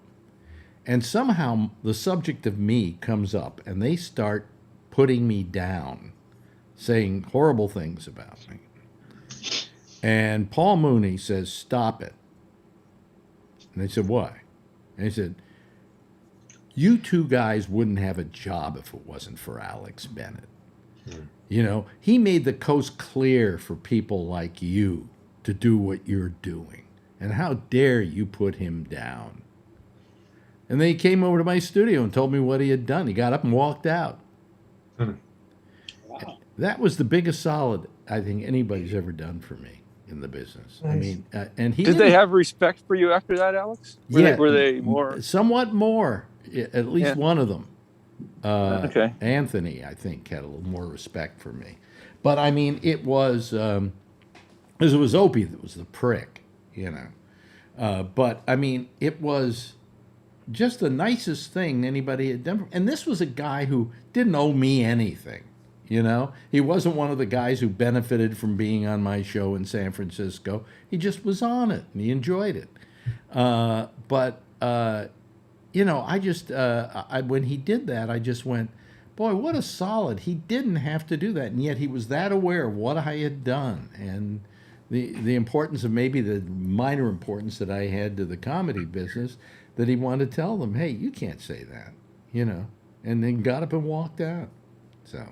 And somehow the subject of me comes up, and they start putting me down, saying horrible things about me. And Paul Mooney says, "Stop it." And they said, "Why?" And he said, "You two guys wouldn't have a job if it wasn't for Alex Bennett. He made the coast clear for people like you to do what you're doing. And how dare you put him down?" And then he came over to my studio and told me what he had done. He got up and walked out. Wow. That was the biggest solid I think anybody's ever done for me in the business. Nice. I mean, and he Did they have respect for you after that, Alex? Were they more? Somewhat more. At least one of them. Okay. Anthony, I think, had a little more respect for me. But I mean, it was Opie that was the prick, But I mean, it was just the nicest thing anybody had done. And this was a guy who didn't owe me anything. He wasn't one of the guys who benefited from being on my show in San Francisco. He just was on it and he enjoyed it. But I just, when he did that, I just went, boy, what a solid. He didn't have to do that. And yet he was that aware of what I had done and the importance of maybe the minor importance that I had to the comedy business, that he wanted to tell them, hey, you can't say that, and then got up and walked out. So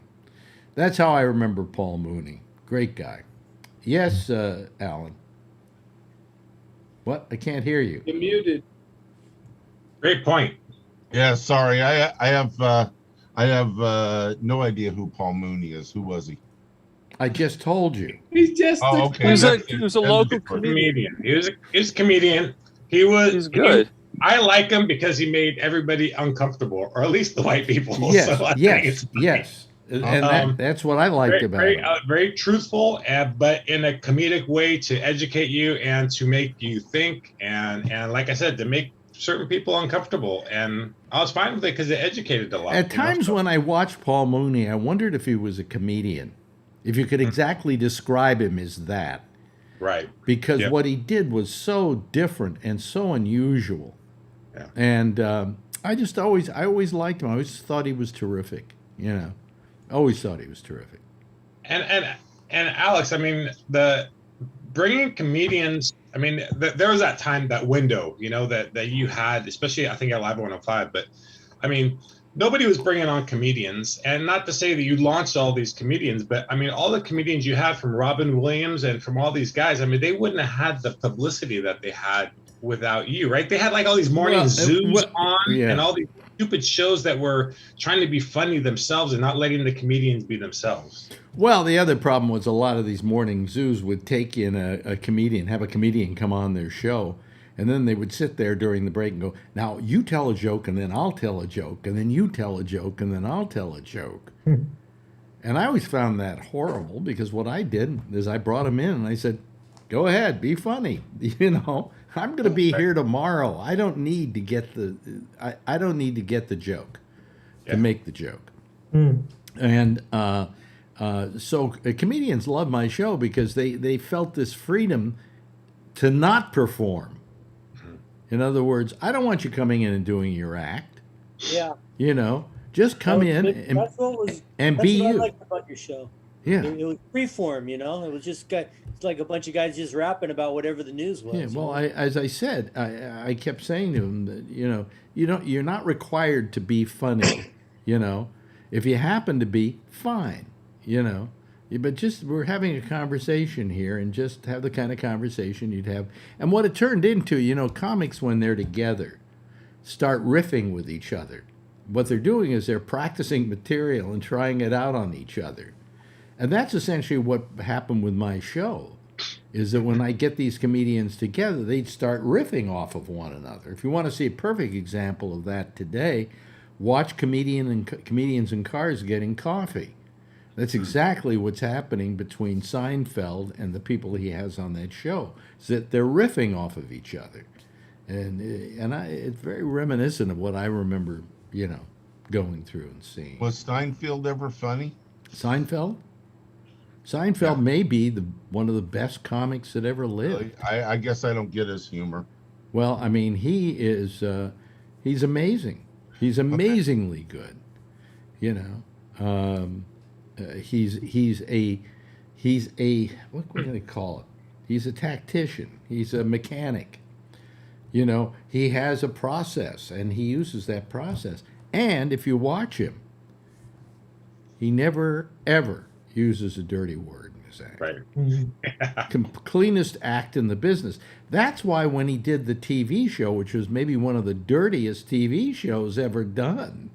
that's how I remember Paul Mooney. Great guy. Yes, Alan. What? I can't hear you. You're muted. Great point. Yeah, sorry. I have no idea who Paul Mooney is. Who was he? I just told you. He's just Oh, okay. He was a local comedian. He was a comedian. He was good. I like him because he made everybody uncomfortable, or at least the white people. Yes, So I think yes, it's funny. yes. And that's what I liked very, about very, him. very truthful, but in a comedic way to educate you and to make you think, and like I said, to make certain people uncomfortable. And I was fine with it because it educated a lot. At times when I watched Paul Mooney, I wondered if he was a comedian, if you could exactly describe him as that. Right. Because Yep. what he did was so different and so unusual. Yeah. And I always liked him. I always thought he was terrific. You know, always thought he was terrific. And Alex, I mean, the bringing comedians. I mean, there was that time, that window, you know, that you had, especially I think at Live 105. But I mean, nobody was bringing on comedians, and not to say that you launched all these comedians, but I mean, all the comedians you had from Robin Williams and from all these guys, I mean, they wouldn't have had the publicity that they had without you, right? They had like all these morning Zooms on and all these stupid shows that were trying to be funny themselves and not letting the comedians be themselves. Well, the other problem was a lot of these morning zoos would take in a comedian, have a comedian come on their show, and then they would sit there during the break and go, now you tell a joke and then I'll tell a joke, and then you tell a joke and then I'll tell a joke. And I always found that horrible, because what I did is I brought them in and I said, go ahead, be funny. You know, I'm going to be here tomorrow. I don't need to get I don't need to get the joke to make the joke. And so comedians love my show because they felt this freedom to not perform. In other words, I don't want you coming in and doing your act. Yeah. You know, just come in and be you. That's what I liked about your show. Yeah. It was freeform, you know. It was just it's like a bunch of guys just rapping about whatever the news was. Yeah. Well, as I said, I kept saying to him that, you know, you're not required to be funny. You know, if you happen to be, fine. You know, but just we're having a conversation here, and just have the kind of conversation you'd have. And what it turned into, you know, comics when they're together start riffing with each other. What they're doing is they're practicing material and trying it out on each other. And that's essentially what happened with my show, is that when I get these comedians together, they'd start riffing off of one another. If you want to see a perfect example of that today, watch comedians in cars getting coffee. That's exactly what's happening between Seinfeld and the people he has on that show, is that they're riffing off of each other. And it's very reminiscent of what I remember, you know, going through and seeing. Was Steinfeld ever funny? Seinfeld may be one of the best comics that ever lived. I guess I don't get his humor. Well, I mean, he's amazing. He's amazingly good. You know, he's a what are we going to call it? He's a tactician. He's a mechanic. You know, he has a process, and he uses that process. And if you watch him, he never, ever uses a dirty word in his act. Right. Cleanest act in the business. That's why when he did the TV show, which was maybe one of the dirtiest TV shows ever done,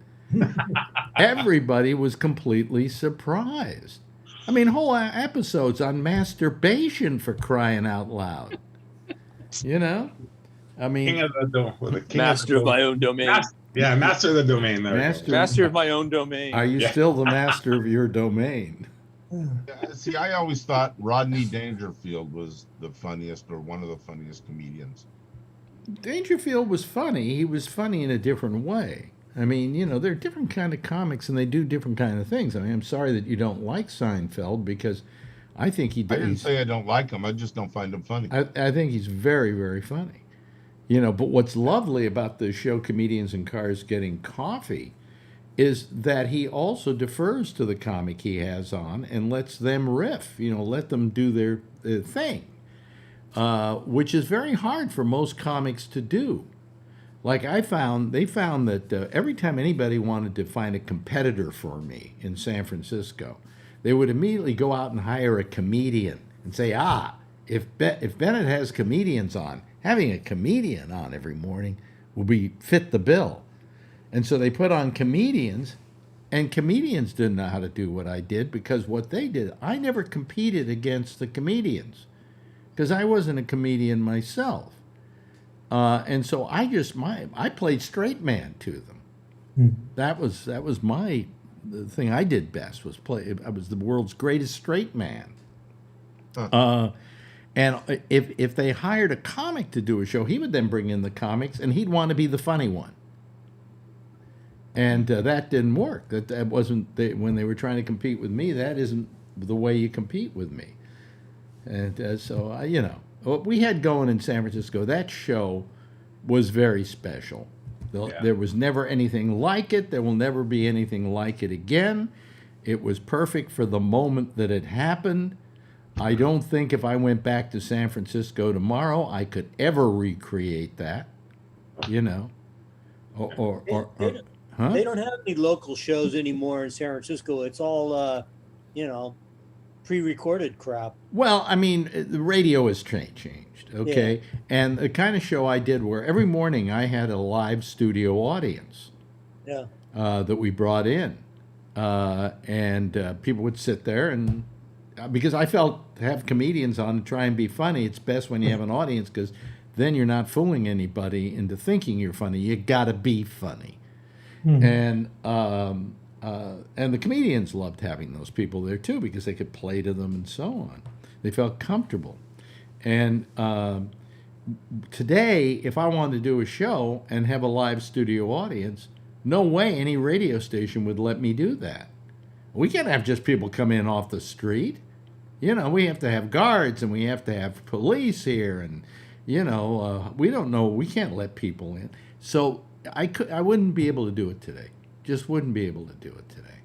everybody was completely surprised. I mean, whole episodes on masturbation, for crying out loud. You know? I mean, Master of my own domain. Master of the domain. Master of my own domain. Are you still the master of your domain? See, I always thought Rodney Dangerfield was the funniest, or one of the funniest comedians. Dangerfield was funny. He was funny in a different way. I mean, you know, they're different kind of comics, and they do different kind of things. I mean, I'm sorry that you don't like Seinfeld, because I think he did. I didn't say I don't like him. I just don't find him funny. I think he's very, very funny. You know, but what's lovely about the show Comedians in Cars Getting Coffee is that he also defers to the comic he has on and lets them riff, you know, let them do their thing, which is very hard for most comics to do. Like they found that every time anybody wanted to find a competitor for me in San Francisco, they would immediately go out and hire a comedian and say, if Bennett has comedians on, having a comedian on every morning will fit the bill. And so they put on comedians, and comedians didn't know how to do what I did, because what they did, I never competed against the comedians, because I wasn't a comedian myself. And so I played straight man to them. That was the thing I did best, was play. I was the world's greatest straight man. And if they hired a comic to do a show, he would then bring in the comics, and he'd want to be the funny one. And that didn't work. That wasn't when they were trying to compete with me. That isn't the way you compete with me. And so what we had going in San Francisco, that show was very special. There was never anything like it. There will never be anything like it again. It was perfect for the moment that it happened. I don't think if I went back to San Francisco tomorrow, I could ever recreate that, Huh? They don't have any local shows anymore in San Francisco. It's all, pre-recorded crap. Well, I mean, the radio has changed, okay? Yeah. And the kind of show I did where every morning I had a live studio audience that we brought in. And people would sit there and, because I felt to have comedians on and try and be funny, it's best when you have an audience, because then you're not fooling anybody into thinking you're funny. You got to be funny. And the comedians loved having those people there too, because they could play to them and so on. They felt comfortable. And today, if I wanted to do a show and have a live studio audience, no way any radio station would let me do that. We can't have just people come in off the street. We have to have guards, and we have to have police here, and we don't know. We can't let people in. So I wouldn't be able to do it today. Just wouldn't be able to do it today.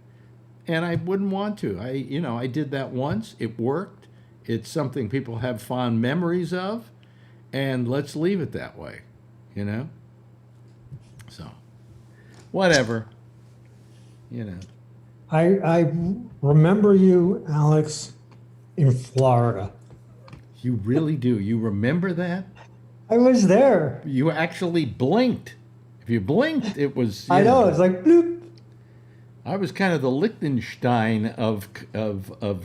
And I wouldn't want to. I did that once. It worked. It's something people have fond memories of, and let's leave it that way, So, whatever, I remember you, Alex, in Florida. You really do. You remember that? I was there. You actually blinked. If you blinked, it was. I know. It's like bloop. I was kind of the Liechtenstein of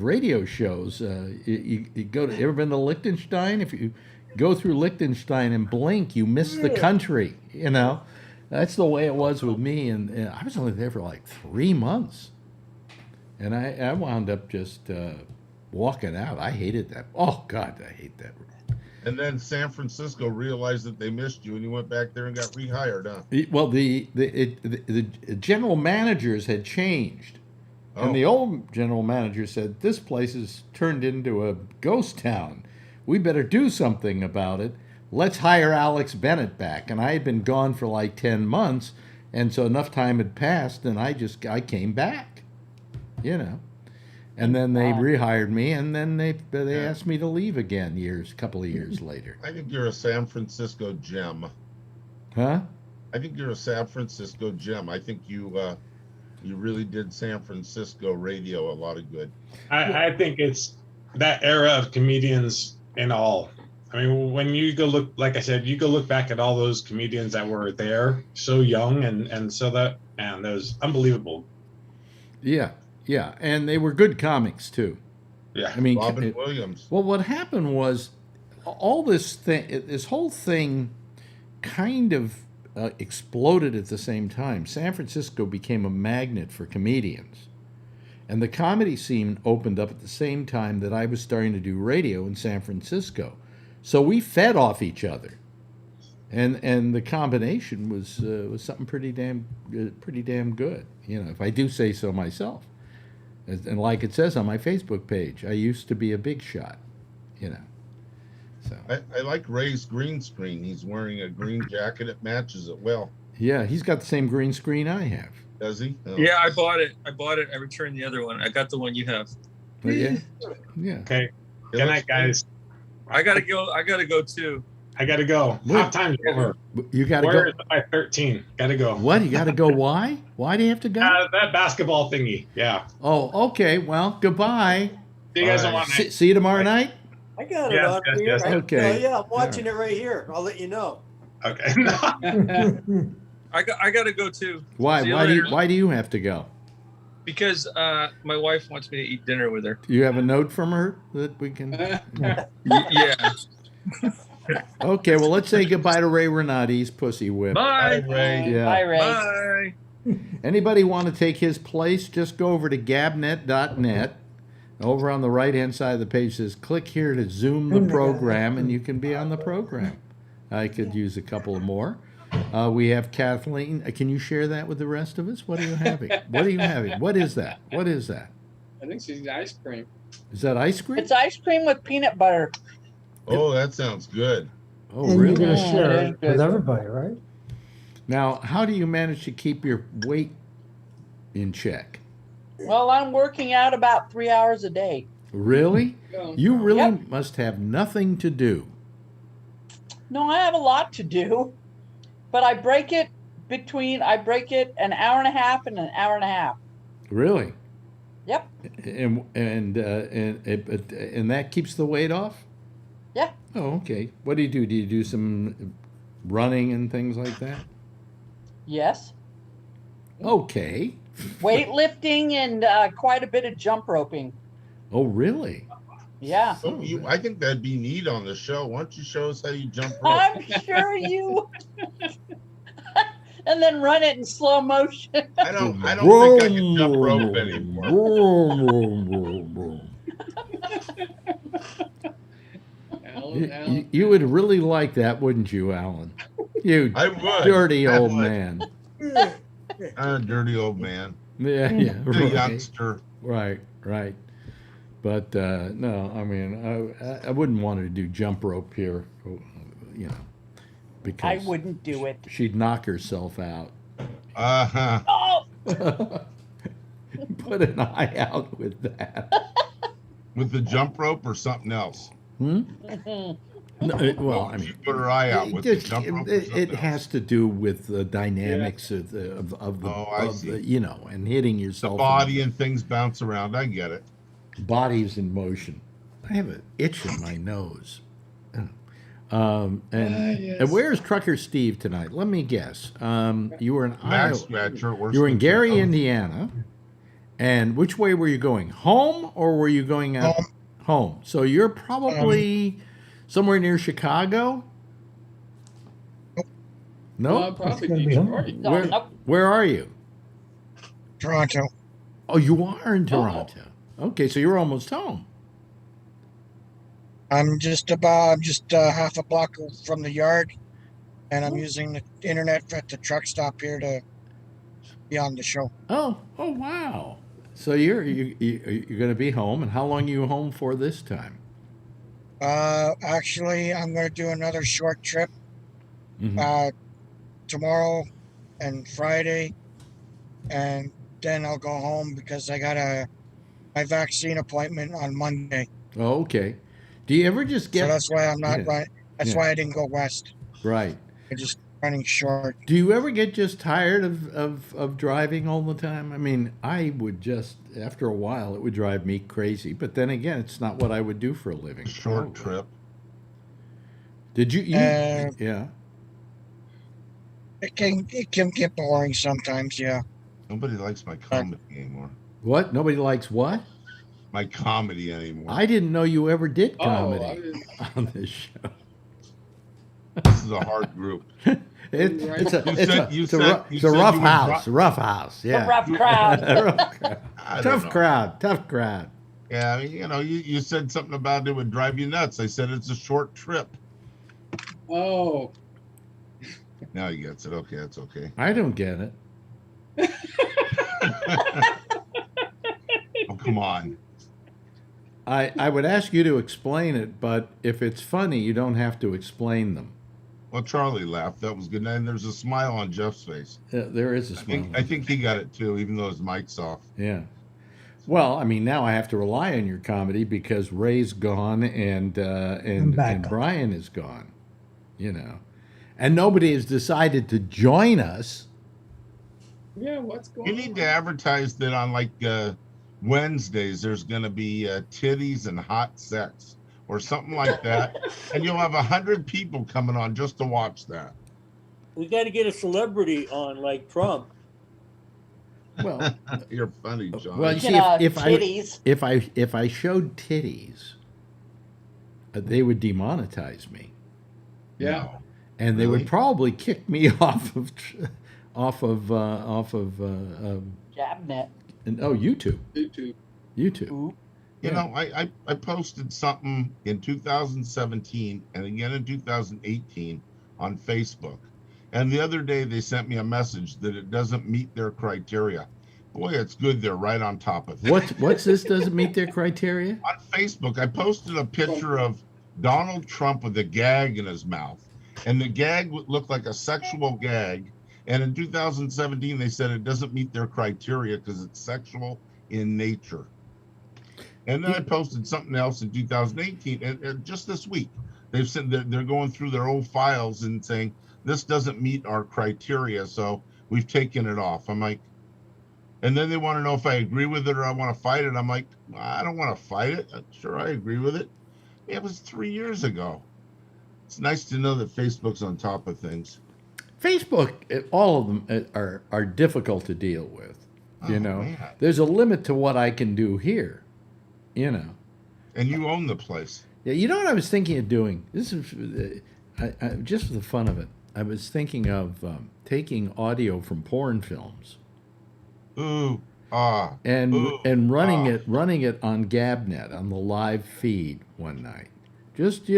radio shows. You ever been to Liechtenstein? If you go through Liechtenstein and blink, you miss the country. That's the way it was with me. And I was only there for like 3 months, and I wound up just walking out. I hated that. Oh God, I hate that. And then San Francisco realized that they missed you, and you went back there and got rehired, huh? Well, the general managers had changed, and the old general manager said, "This place is turned into a ghost town. We better do something about it. Let's hire Alex Bennett back." And I had been gone for like 10 months, and so enough time had passed, and I came back, And then they rehired me, and then they asked me to leave again a couple of years later. I think you're a San Francisco gem. Huh? I think you're a San Francisco gem. I think you really did San Francisco radio a lot of good. I think it's that era of comedians in all. I mean, when you go look, like I said, you go look back at all those comedians that were there so young, and so that was unbelievable. Yeah. Yeah, and they were good comics too. Yeah, I mean, Robin Williams. Well, what happened was this whole thing kind of exploded at the same time. San Francisco became a magnet for comedians, and the comedy scene opened up at the same time that I was starting to do radio in San Francisco. So we fed off each other, and the combination was something pretty damn good. If I do say so myself. And like it says on my Facebook page, I used to be a big shot, So I like Ray's green screen. He's wearing a green jacket. It matches it well. Yeah, he's got the same green screen I have. Does he? Oh. Yeah, I bought it. I returned the other one. I got the one you have. Oh, yeah. Yeah. Okay. Good night, guys. I gotta go too. I gotta go. Half time's over. You gotta Warriors go. by 13. Gotta go. What? You gotta go? Why? Why do you have to go? That basketball thingy. Yeah. Oh, okay. Well, goodbye. See you guys tomorrow night. See you tomorrow night. I got it on here. Yes. Okay. Yeah, I'm watching it right here. I'll let you know. Okay. I gotta go too. Why? Why do you have to go? Because my wife wants me to eat dinner with her. Do you have a note from her that we can? Yeah. Okay, well, let's say goodbye to Ray Renati's Pussy Whip. Bye. Ray. Yeah. Bye, Ray. Bye. Anybody want to take his place? Just go over to gabnet.net. Over on the right-hand side of the page says, click here to Zoom the program, and you can be on the program. I could use a couple of more. We have Kathleen. Can you share that with the rest of us? What are you having? What are you having? What is that? What is that? I think she's ice cream. Is that ice cream? It's ice cream with peanut butter. Oh, that sounds good. Oh, And you're really? going to Yeah, share it is it good. with everybody, right? Now, how do you manage to keep your weight in check? Well, I'm working out about 3 hours a day. Really? Go. You really Yep. must have nothing to do. No, I have a lot to do, but I break it an hour and a half and an hour and a half. Really? Yep. And that keeps the weight off? Yeah. Oh, okay. What do you do? Do you do some running and things like that? Yes. Okay. Weightlifting and quite a bit of jump roping. Oh, really? Yeah. Oh, I think that'd be neat on the show. Why don't you show us how you jump rope? I'm sure you. And then run it in slow motion. I don't think I can jump rope anymore. You would really like that, wouldn't you, Alan? You I would. dirty I old would. man. I'm a dirty old man. Yeah, yeah. A Right. youngster. Right. But no, I mean, I wouldn't want her to do jump rope here, you know, because I wouldn't do it. she'd knock herself out. Uh-huh. Oh! Put an eye out with that. With the jump rope or something else? No, well, I mean, Put her eye out with the jump rope or it something else? has to do with the dynamics of the, I see. you know, and hitting The yourself. body and things bounce around. I get it. Body's in motion. I have an itch in my nose. And where's Trucker Steve tonight? Let me guess. You were in Back Iowa. scratcher. You were in Gary, Indiana. And which way were you going? Home or were you going out? Home. So you're probably somewhere near Chicago? No? Probably gonna be home. Detroit. Where are you? Toronto. Oh, you are in Toronto. Okay, so you're almost home. I'm just half a block from the yard, and I'm using the internet at the truck stop here to be on the show. Oh, wow. So you're going to be home, and how long are you home for this time? Actually, I'm going to do another short trip tomorrow and Friday, and then I'll go home because I got my vaccine appointment on Monday. Oh, okay. Do you ever just get? So that's why I'm not Yeah. running. That's why I didn't go west. Right. I'm just running short. Do you ever get just tired of driving all the time? I mean, I would just, after a while, it would drive me crazy. But then again, it's not what I would do for a living. Short trip. Did you? Yeah. It can get boring sometimes. Yeah. Nobody likes my comedy anymore. What? Nobody likes what? My comedy anymore. I didn't know you ever did Oh, comedy on this show. This is a hard group. It's a You rough said you would house. Rough house. Yeah. A rough crowd. Rough crowd. I don't Tough know. crowd. Tough crowd. Yeah, I mean, you said something about it would drive you nuts. I said it's a short trip. Oh, Now he gets it. Okay, that's okay. I don't get it. Oh, come on. I would ask you to explain it, but if it's funny, you don't have to explain them. Well, Charlie laughed. That was good. And there's a smile on Jeff's face. There is a smile. I think he got it too, even though his mic's off. Yeah. Well, I mean, now I have to rely on your comedy because Ray's gone and Brian is gone, you know, and nobody has decided to join us. yeah. What's going You on? need to advertise that on like Wednesdays. There's going to be titties and hot sex or something like that, and you'll have 100 people coming on just to watch that. We got to get a celebrity on, like Trump. Well, You're funny, John. well, you see, Titties. if I showed titties, they would demonetize me. Yeah. No. and they Really? would probably kick me off of Jabnet. YouTube. YouTube. YouTube. Ooh. You know, I posted something in 2017 and again in 2018 on Facebook. And the other day they sent me a message that it doesn't meet their criteria. Boy, it's good they're right on top of it. What's this doesn't meet their criteria? On Facebook, I posted a picture of Donald Trump with a gag in his mouth. And the gag looked like a sexual gag. And in 2017, they said it doesn't meet their criteria because it's sexual in nature. And then I posted something else in 2018, and just this week, they've said that they're going through their old files and saying, this doesn't meet our criteria, so we've taken it off. I'm like, and then they want to know if I agree with it or I want to fight it. I'm like, I don't want to fight it. Sure, I agree with it. It was 3 years ago. It's nice to know that Facebook's on top of things. Facebook, all of them are difficult to deal with. You know, man. there's a limit to what I can do here. You know, and you own the place. Yeah, you know what I was thinking of doing? This is just for the fun of it. I was thinking of taking audio from porn films. And running it on Gabnet on the live feed one night. Just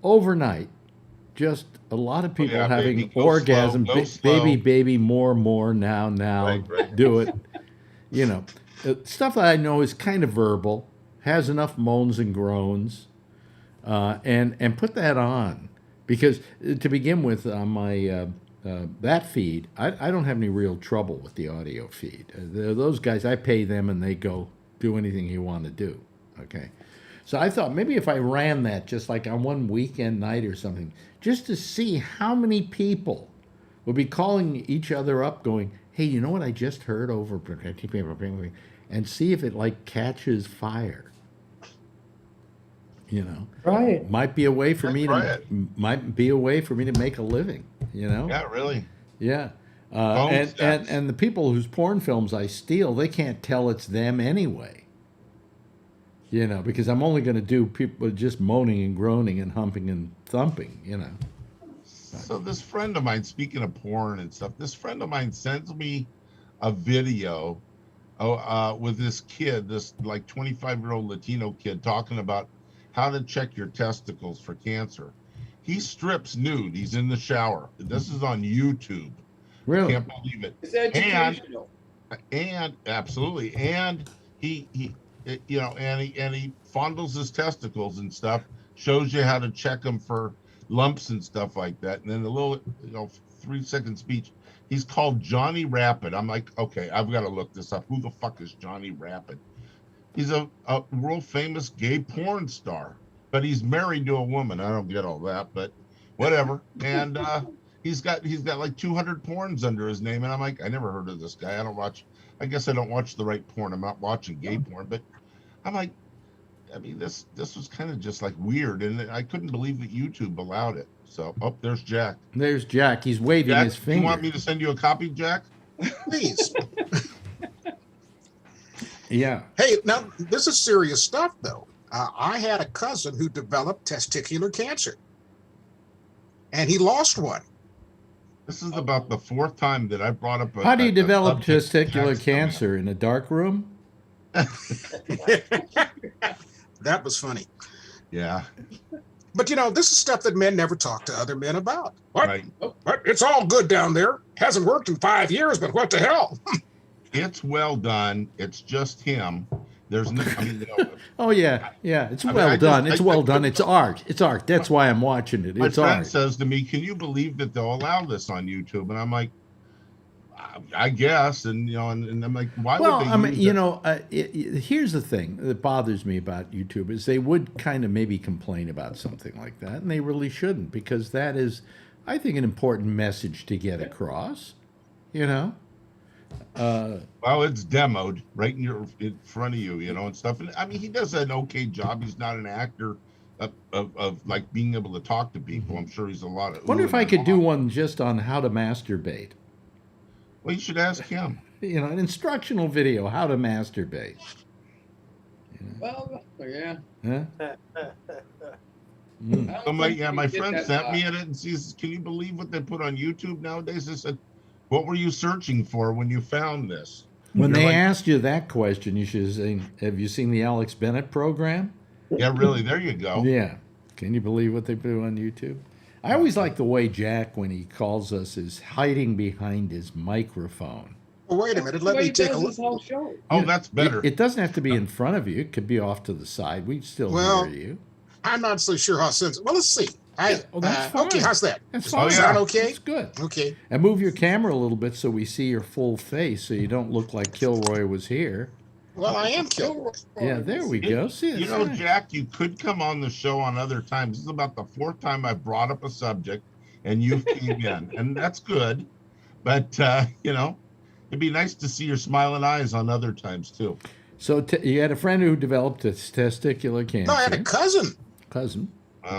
overnight. Just a lot of people having baby, go orgasm. slow, go slow. Baby, more, now, Right. do it. Stuff that I know is kind of verbal, has enough moans and groans, and put that on. Because to begin with, on my that feed, I don't have any real trouble with the audio feed. Those guys, I pay them and they go do anything you want to do. Okay. So I thought maybe if I ran that just like on one weekend night or something, just to see how many people would be calling each other up going, hey, you know what I just heard over, and see if it like catches fire. Right. Might be a way for me to make a living. Yeah, really. Yeah. Phone And sex. the people whose porn films I steal, they can't tell it's them anyway. Because I'm only going to do people just moaning and groaning and humping and thumping. So this friend of mine, speaking of porn and stuff, this friend of mine sends me a video with this kid, this like 25-year-old Latino kid, talking about how to check your testicles for cancer. He strips nude. He's in the shower. This is on YouTube. Really? Can't believe it. It's educational. And absolutely. And he fondles his testicles and stuff, shows you how to check them for lumps and stuff like that. And then a little, 3-second speech. He's called Johnny Rapid. I'm like, okay, I've got to look this up. Who the fuck is Johnny Rapid? He's a world famous gay porn star, but he's married to a woman. I don't get all that, but whatever. And he's got like 200 porns under his name. And I'm like, I never heard of this guy. I guess I don't watch the right porn. I'm not watching gay porn, but I'm like, I mean, this was kind of just like weird, and I couldn't believe that YouTube allowed it. So, there's Jack. There's Jack. He's waving Jack, his finger. You want me to send you a copy, Jack? Please. Yeah. Hey, now this is serious stuff, though. I had a cousin who developed testicular cancer, and he lost one. This is about the fourth time that I brought up. How do you develop testicular cancer in a dark room? That was funny. Yeah. But this is stuff that men never talk to other men about. What? Right. What? It's all good down there. Hasn't worked in 5 years, but what the hell? It's well done. It's just him. There's no. I mean, Oh yeah. It's well done. It's well done. It's art. It's art. That's why I'm watching it. My It's friend art. says to me, "Can you believe that they'll allow this on YouTube?" And I'm like, I guess. And and I'm like, why Well, would they? I mean, here's the thing that bothers me about YouTube is they would kind of maybe complain about something like that, and they really shouldn't, because that is, I think, an important message to get across. Well, it's demoed right in front of you, and stuff. And I mean, he does an okay job. He's not an actor of like being able to talk to people. I'm sure he's a lot of. Wonder if I could do one just on how to masturbate. Well, you should ask him. An instructional video, how to masturbate. Well, yeah. Huh? Oh my friend sent me it and says, "Can you believe what they put on YouTube nowadays?" I said, "What were you searching for when you found this?" When they asked you that question, you should say, "Have you seen the Alex Bennett program?" Yeah, really. There you go. Yeah. Can you believe what they put on YouTube? I always like the way Jack, when he calls us, is hiding behind his microphone. Well, wait a minute. Let me take a look. Oh, that's better. It doesn't have to be in front of you. It could be off to the side. We still hear you. I'm not so sure how sensitive. Well, let's see. That's fine. Okay, how's that? That's Does fine. that sound okay? It's good. Okay. And move your camera a little bit so we see your full face, so you don't look like Kilroy was here. Well, I am Kilroy. Yeah, there we go. See, You know, Jack, you could come on the show on other times. This is about the 4th time I brought up a subject, and you came in, and that's good. But you know, it'd be nice to see your smiling eyes on other times too. So you had a friend who developed a testicular cancer. No, I had a cousin. Cousin.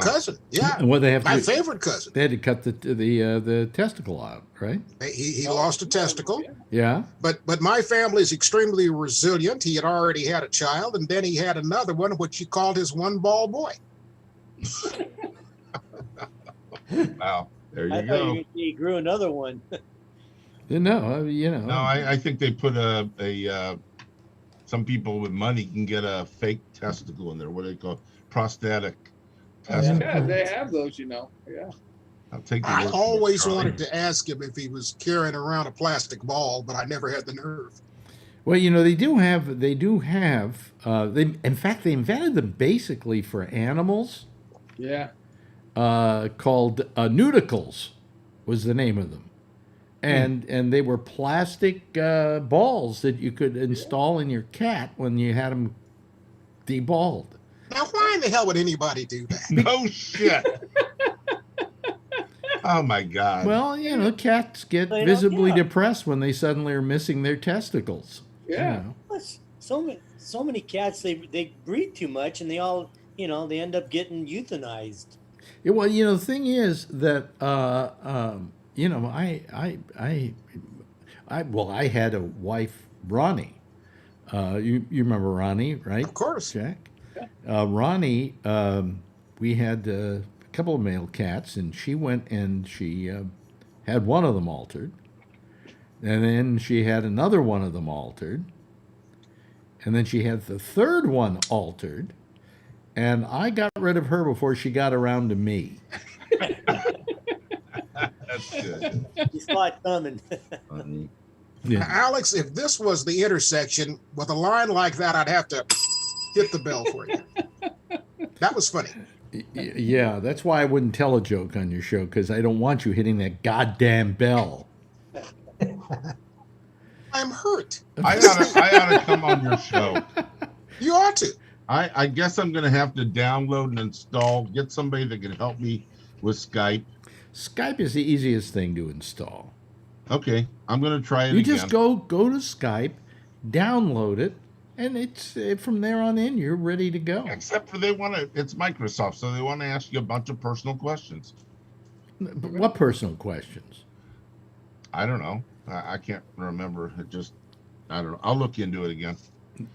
Cousin, yeah. And what they have my to, favorite cousin. They had to cut the testicle out, right? He lost a testicle. Yeah. But my family is extremely resilient. He had already had a child, and then he had another one, which he called his one ball boy. Wow, there you I go. thought he grew another one. No, you know. No, I think they put some people with money can get a fake testicle in there. What do they call it? Prosthetic testicle. Yeah, they have those, you know. Yeah. I'll take. I always wanted to ask him if he was carrying around a plastic ball, but I never had the nerve. Well, you know, they do have. In fact, they invented them basically for animals. Yeah. Called nudicles was the name of them. And they were plastic balls that you could install in your cat when you had them deballed. Now, why in the hell would anybody do that? No shit. Oh my God. Well, you know, cats get visibly depressed when they suddenly are missing their testicles. Yeah. You know. So many cats, they breed too much, and they all, you know, they end up getting euthanized. Yeah, well, you know, the thing is that you know, I had a wife, Ronnie. You remember Ronnie, right? Of course. Jack. Ronnie, we had a couple of male cats, and she went and she had one of them altered, and then she had another one of them altered, and then she had the third one altered, and I got rid of her before she got around to me. That's good. You saw it coming. Yeah. Now, Alex, if this was the intersection with a line like that, I'd have to hit the bell for you. That was funny. Yeah, that's why I wouldn't tell a joke on your show, because I don't want you hitting that goddamn bell. I'm hurt. I ought to come on your show. You ought to. I guess I'm going to have to download and install, get somebody that can help me with Skype. Skype is the easiest thing to install. Okay, I'm going to try it You again. just go to Skype, download it, and it's from there on in, you're ready to go. Except for it's Microsoft, so they want to ask you a bunch of personal questions. What personal questions? I don't know. I can't remember. I don't know. I'll look into it again.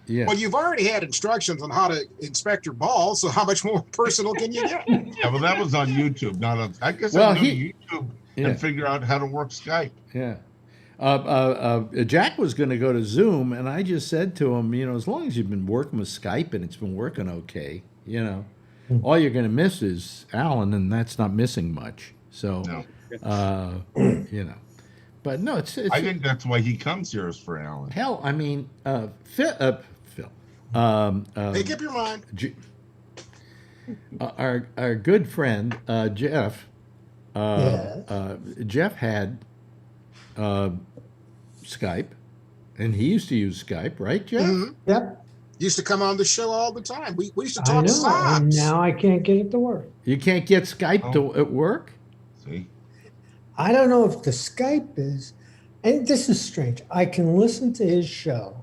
Yeah. Well, you've already had instructions on how to inspect your balls, so how much more personal can you get? Yeah, well, that was on YouTube, not on. I guess Well, I'll go to YouTube Yeah. and figure out how to work Skype. Yeah. Jack was going to go to Zoom, and I just said to him, you know, as long as you've been working with Skype and it's been working okay, you know, all you're going to miss is Alan, and that's not missing much. So, you know. But no, it's I think that's why he comes here, is for Alan. hell, I mean, Phil. Make up your mind. Our good friend Jeff. Jeff had Skype, and he used to use Skype, right, Jeff? Mm-hmm. Yep. Used to come on the show all the time. We used to I talk know. And socks. now I can't get it to work. You can't get Skype to at work? See? I don't know if the Skype is, and this is strange. I can listen to his show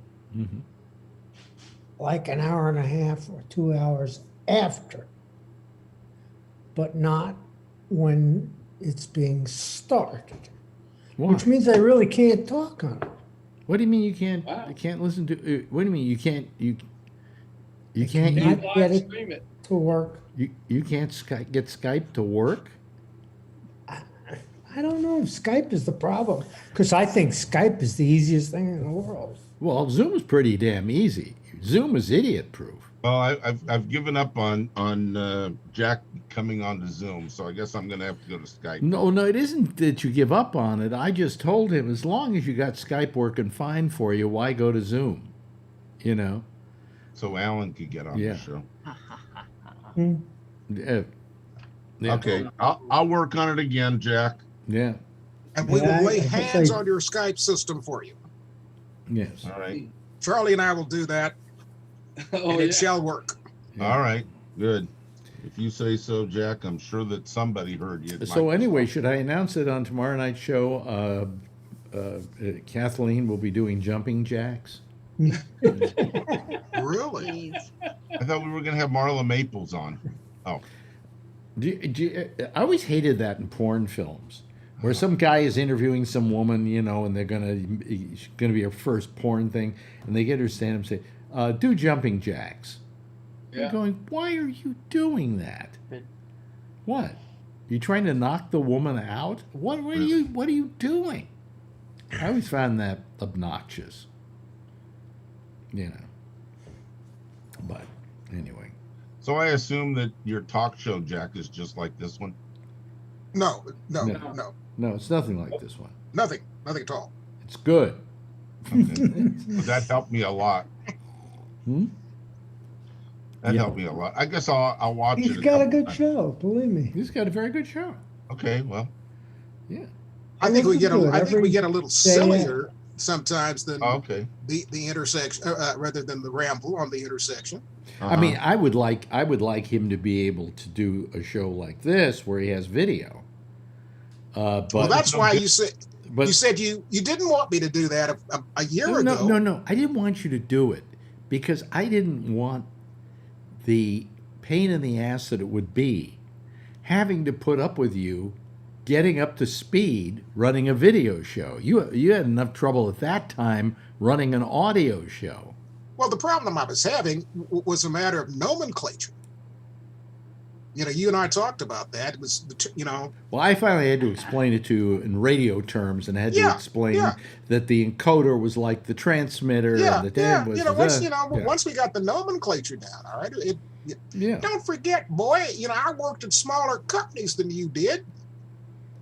like an hour and a half or 2 hours after, but not when it's being started. Why? Which means I really can't talk on it. What do you mean you can't? Wow. You can't listen to? What do you mean you can't? You Can can't? you not get it? Stream it. to work. You can't get Skype to work? I don't know if Skype is the problem, because I think Skype is the easiest thing in the world. Well, Zoom is pretty damn easy. Zoom is idiot-proof. Well, I've given up on Jack coming onto Zoom, so I guess I'm going to have to go to Skype. No, it isn't that you give up on it. I just told him, as long as you got Skype working fine for you, why go to Zoom? You know? So Alan could get on the show. Yeah. Okay, I'll work on it again, Jack. Yeah. And we will lay hands on your Skype system for you. Yes. All right. Charlie and I will do that. And it shall work. All right. Good. If you say so, Jack, I'm sure that somebody heard you. So anyway, should I announce it on tomorrow night's show? Kathleen will be doing jumping jacks. Really? I thought we were going to have Marla Maples on. Oh. I always hated that in porn films, where some guy is interviewing some woman, you know, and it's gonna be her first porn thing, and they get her to stand up and say, "Do jumping jacks." Yeah. You're going, why are you doing that? What? You trying to knock the woman out? What are you doing? I always found that obnoxious. You know. But anyway. So I assume that your talk show, Jack, is just like this one? No. No, it's nothing like this one. Nothing at all. It's good. Okay. That helped me a lot. That helped me a lot. I guess I'll watch it. He's got a good show, believe me. He's got a very good show. Okay, well. Yeah. I think we get a little day. sillier sometimes than okay. the intersection, rather than the ramble on the intersection. I mean, I would like him to be able to do a show like this where he has video. But well, that's why you said you didn't want me to do that a year ago. No, I didn't want you to do it because I didn't want the pain in the ass that it would be having to put up with you getting up to speed running a video show. You had enough trouble at that time running an audio show. Well, the problem I was having was a matter of nomenclature. You know, you and I talked about that. It was, Well, I finally had to explain it to you in radio terms, and I had to explain that the encoder was like the transmitter, and the dam was once we got the nomenclature down, all right. Don't forget, boy. You know, I worked at smaller companies than you did,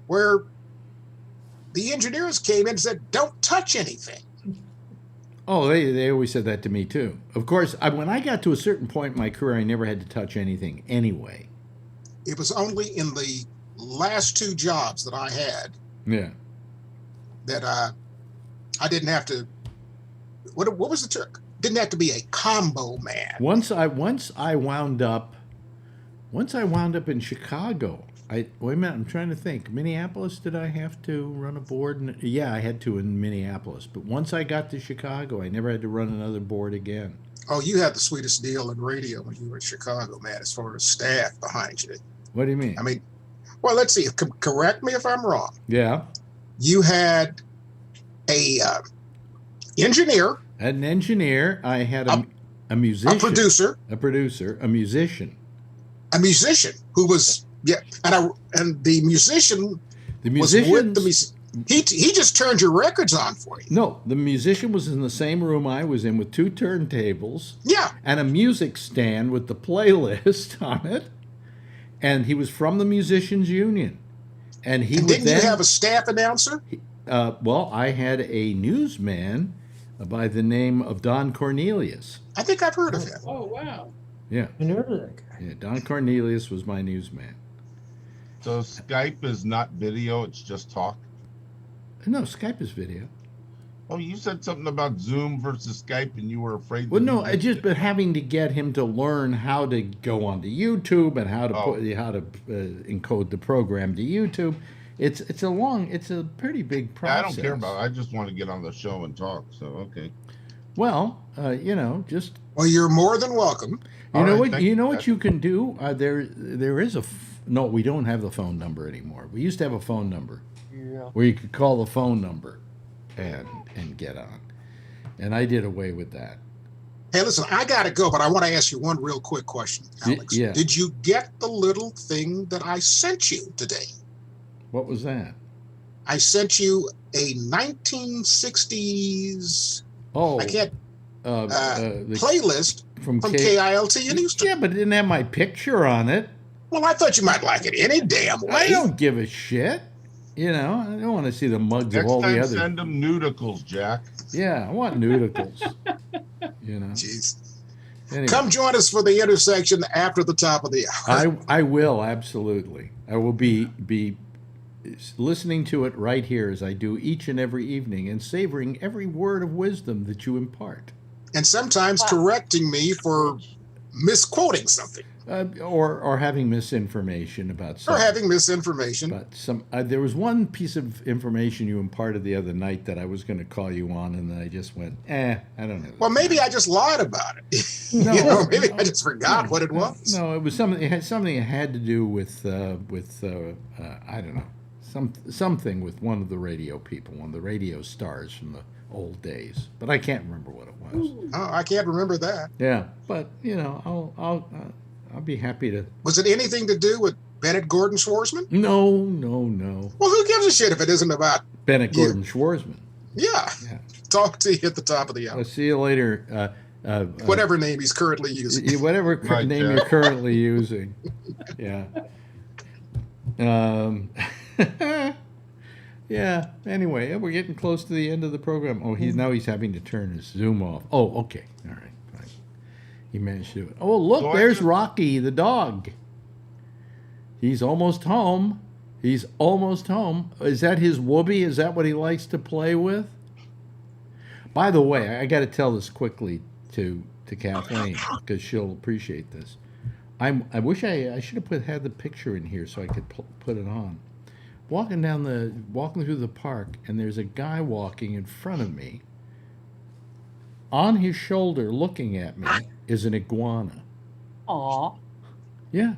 where the engineers came in and said, "Don't touch anything." Oh, they always said that to me too. Of course, when I got to a certain point in my career, I never had to touch anything anyway. It was only in the last two jobs that I had that I didn't have to. What was the trick? Didn't have to be a combo man. Once I wound up in Chicago. Wait a minute, I'm trying to think. Minneapolis, did I have to run a board? Yeah, I had to in Minneapolis. But once I got to Chicago, I never had to run another board again. Oh, you had the sweetest deal in radio when you were in Chicago, man, as far as staff behind you. What do you mean? I mean, well, let's see. Correct me if I'm wrong. Yeah. You had a engineer. I had an engineer. I had a musician. A producer. A musician. A musician who was... Yeah, and the musician was with the he just turned your records on for you. No, the musician was in the same room I was in with two turntables. Yeah. And a music stand with the playlist on it. And he was from the Musicians Union. And didn't you have a staff announcer? Well, I had a newsman by the name of Don Cornelius. I think I've heard of him. Oh, wow. Yeah. I know that guy. Yeah, Don Cornelius was my newsman. So Skype is not video, it's just talk? No, Skype is video. Oh, you said something about Zoom versus Skype and you were afraid. Well, no, I just been having to get him to learn how to go onto YouTube and how to encode the program to YouTube. It's a pretty big process. I don't care about it. I just want to get on the show and talk, so okay. Well, just... Well, you're more than welcome. You know what you can do? There is no, we don't have the phone number anymore. We used to have a phone number where you could call the phone number and get on. And I did away with that. Hey, listen, I got to go, but I want to ask you one real quick question, Alex. Yeah. Did you get the little thing that I sent you today? What was that? I sent you a 1960s. Oh, I can't. the Playlist from KILT in Houston. Yeah, but it didn't have my picture on it. Well, I thought you might like it any damn way. I don't give a shit. You know, I don't want to see the mugs Next of all time, the other. send them nudicles, Jack. Yeah, I want nudicles. You know. Jeez. Anyway. Come join us for the intersection after the top of the hour. I will, absolutely. I will be listening to it right here as I do each and every evening and savoring every word of wisdom that you impart. And sometimes correcting me for misquoting something. Or having misinformation about something. Or having misinformation. But there was one piece of information you imparted the other night that I was going to call you on, and then I just went, I don't know. Well, maybe I just lied about it. No, maybe I just forgot what it was. No, it was something. It had something that had to do with I don't know, something with one of the radio people, one of the radio stars from the old days. But I can't remember what it was. Oh, I can't remember that. Yeah, but you know, I'll be happy to. Was it anything to do with Bennett Gordon Schwarzman? No. Well, who gives a shit if it isn't about Bennett Gordon Schwarzman? Yeah. Talk to you at the top of the hour. I'll see you later. Whatever name he's currently using. Whatever name you're currently using. Yeah. Yeah. Anyway, we're getting close to the end of the program. Oh, he's having to turn his Zoom off. Oh, okay. All right. Fine. He managed to do it. Oh, look, there's Rocky the dog. He's almost home. He's almost home. Is that his whoopee? Is that what he likes to play with? By the way, I got to tell this quickly to Kathleen because she'll appreciate this. I wish I should have had the picture in here so I could put it on. Walking through the park, and there's a guy walking in front of me. On his shoulder, looking at me, is an iguana. Aw. Yeah.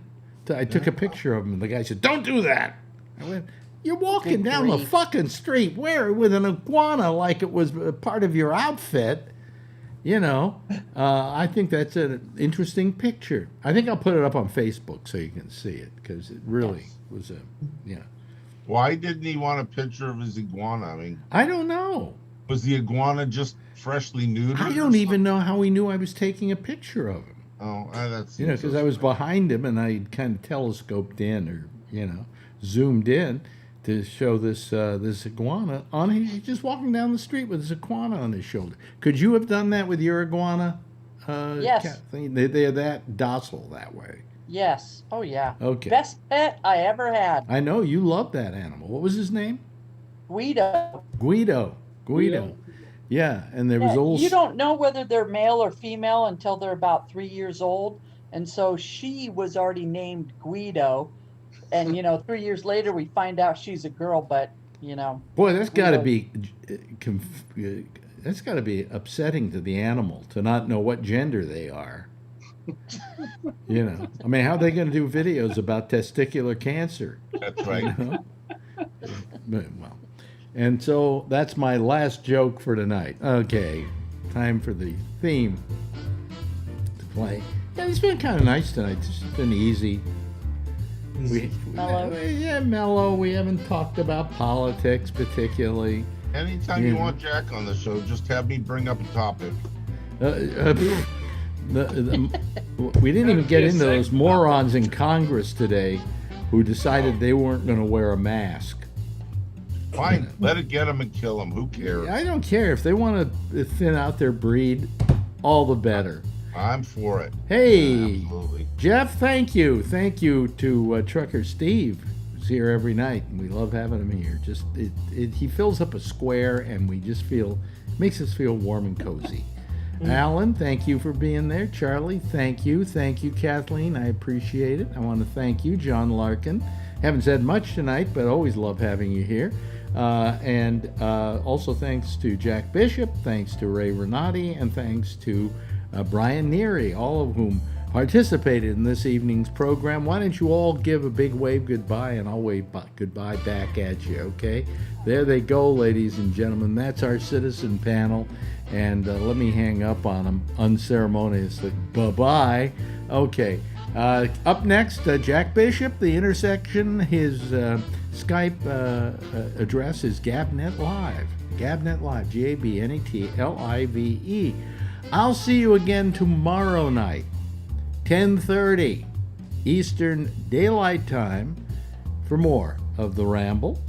I took a picture of him, and the guy said, "Don't do that." I went, "You're walking down the fucking street with an iguana like it was a part of your outfit." You know, I think that's an interesting picture. I think I'll put it up on Facebook so you can see it because it really was Why didn't he want a picture of his iguana? I mean, I don't know. Was the iguana just freshly neutered? I don't even know how he knew I was taking a picture of him. Oh, that's because I was behind him and I kind of telescoped in or zoomed in to show this iguana he's just walking down the street with his iguana on his shoulder. Could you have done that with your iguana? Yes. Kathleen? They're that docile that way. Yes. Oh, yeah. Okay. Best pet I ever had. I know you love that animal. What was his name? Guido. Yeah, and there was you don't know whether they're male or female until they're about 3 years old, and so she was already named Guido, and 3 years later we find out she's a girl, but Boy, that's got to be upsetting to the animal to not know what gender they are. I mean, how are they going to do videos about testicular cancer? That's right. Well, and so that's my last joke for tonight. Okay, time for the theme to play. Yeah, it's been kind of nice tonight. It's been easy. Mellow. We haven't talked about politics particularly. Anytime you want Jack on the show, just have me bring up a topic. We didn't even get into those morons in Congress today who decided they weren't going to wear a mask. Fine, let it get them and kill them. Who cares? I don't care. If they want to thin out their breed, all the better. I'm for it. Hey, absolutely. Jeff, thank you. Thank you to Trucker Steve, who's here every night, and we love having him here. Just he fills up a square, and we just makes us feel warm and cozy. Alan, thank you for being there. Charlie, thank you. Thank you, Kathleen. I appreciate it. I want to thank you, John Larkin. Haven't said much tonight, but always love having you here. And also thanks to Jack Bishop, thanks to Ray Renati, and thanks to Brian Neary, all of whom participated in this evening's program. Why don't you all give a big wave goodbye, and I'll wave goodbye back at you, okay? There they go, ladies and gentlemen. That's our citizen panel. And let me hang up on them unceremoniously. Bye-bye. Okay. Up next, Jack Bishop, The Intersection. His Skype address is Gabnet Live. Gabnet Live, Gabnetlive. I'll see you again tomorrow night, 10:30 Eastern Daylight Time, for more of The Ramble.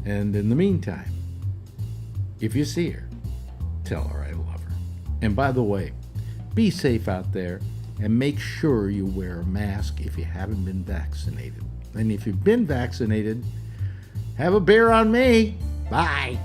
And in the meantime, if you see her, tell her I love her. And by the way, be safe out there and make sure you wear a mask if you haven't been vaccinated. And if you've been vaccinated, have a beer on me. Bye.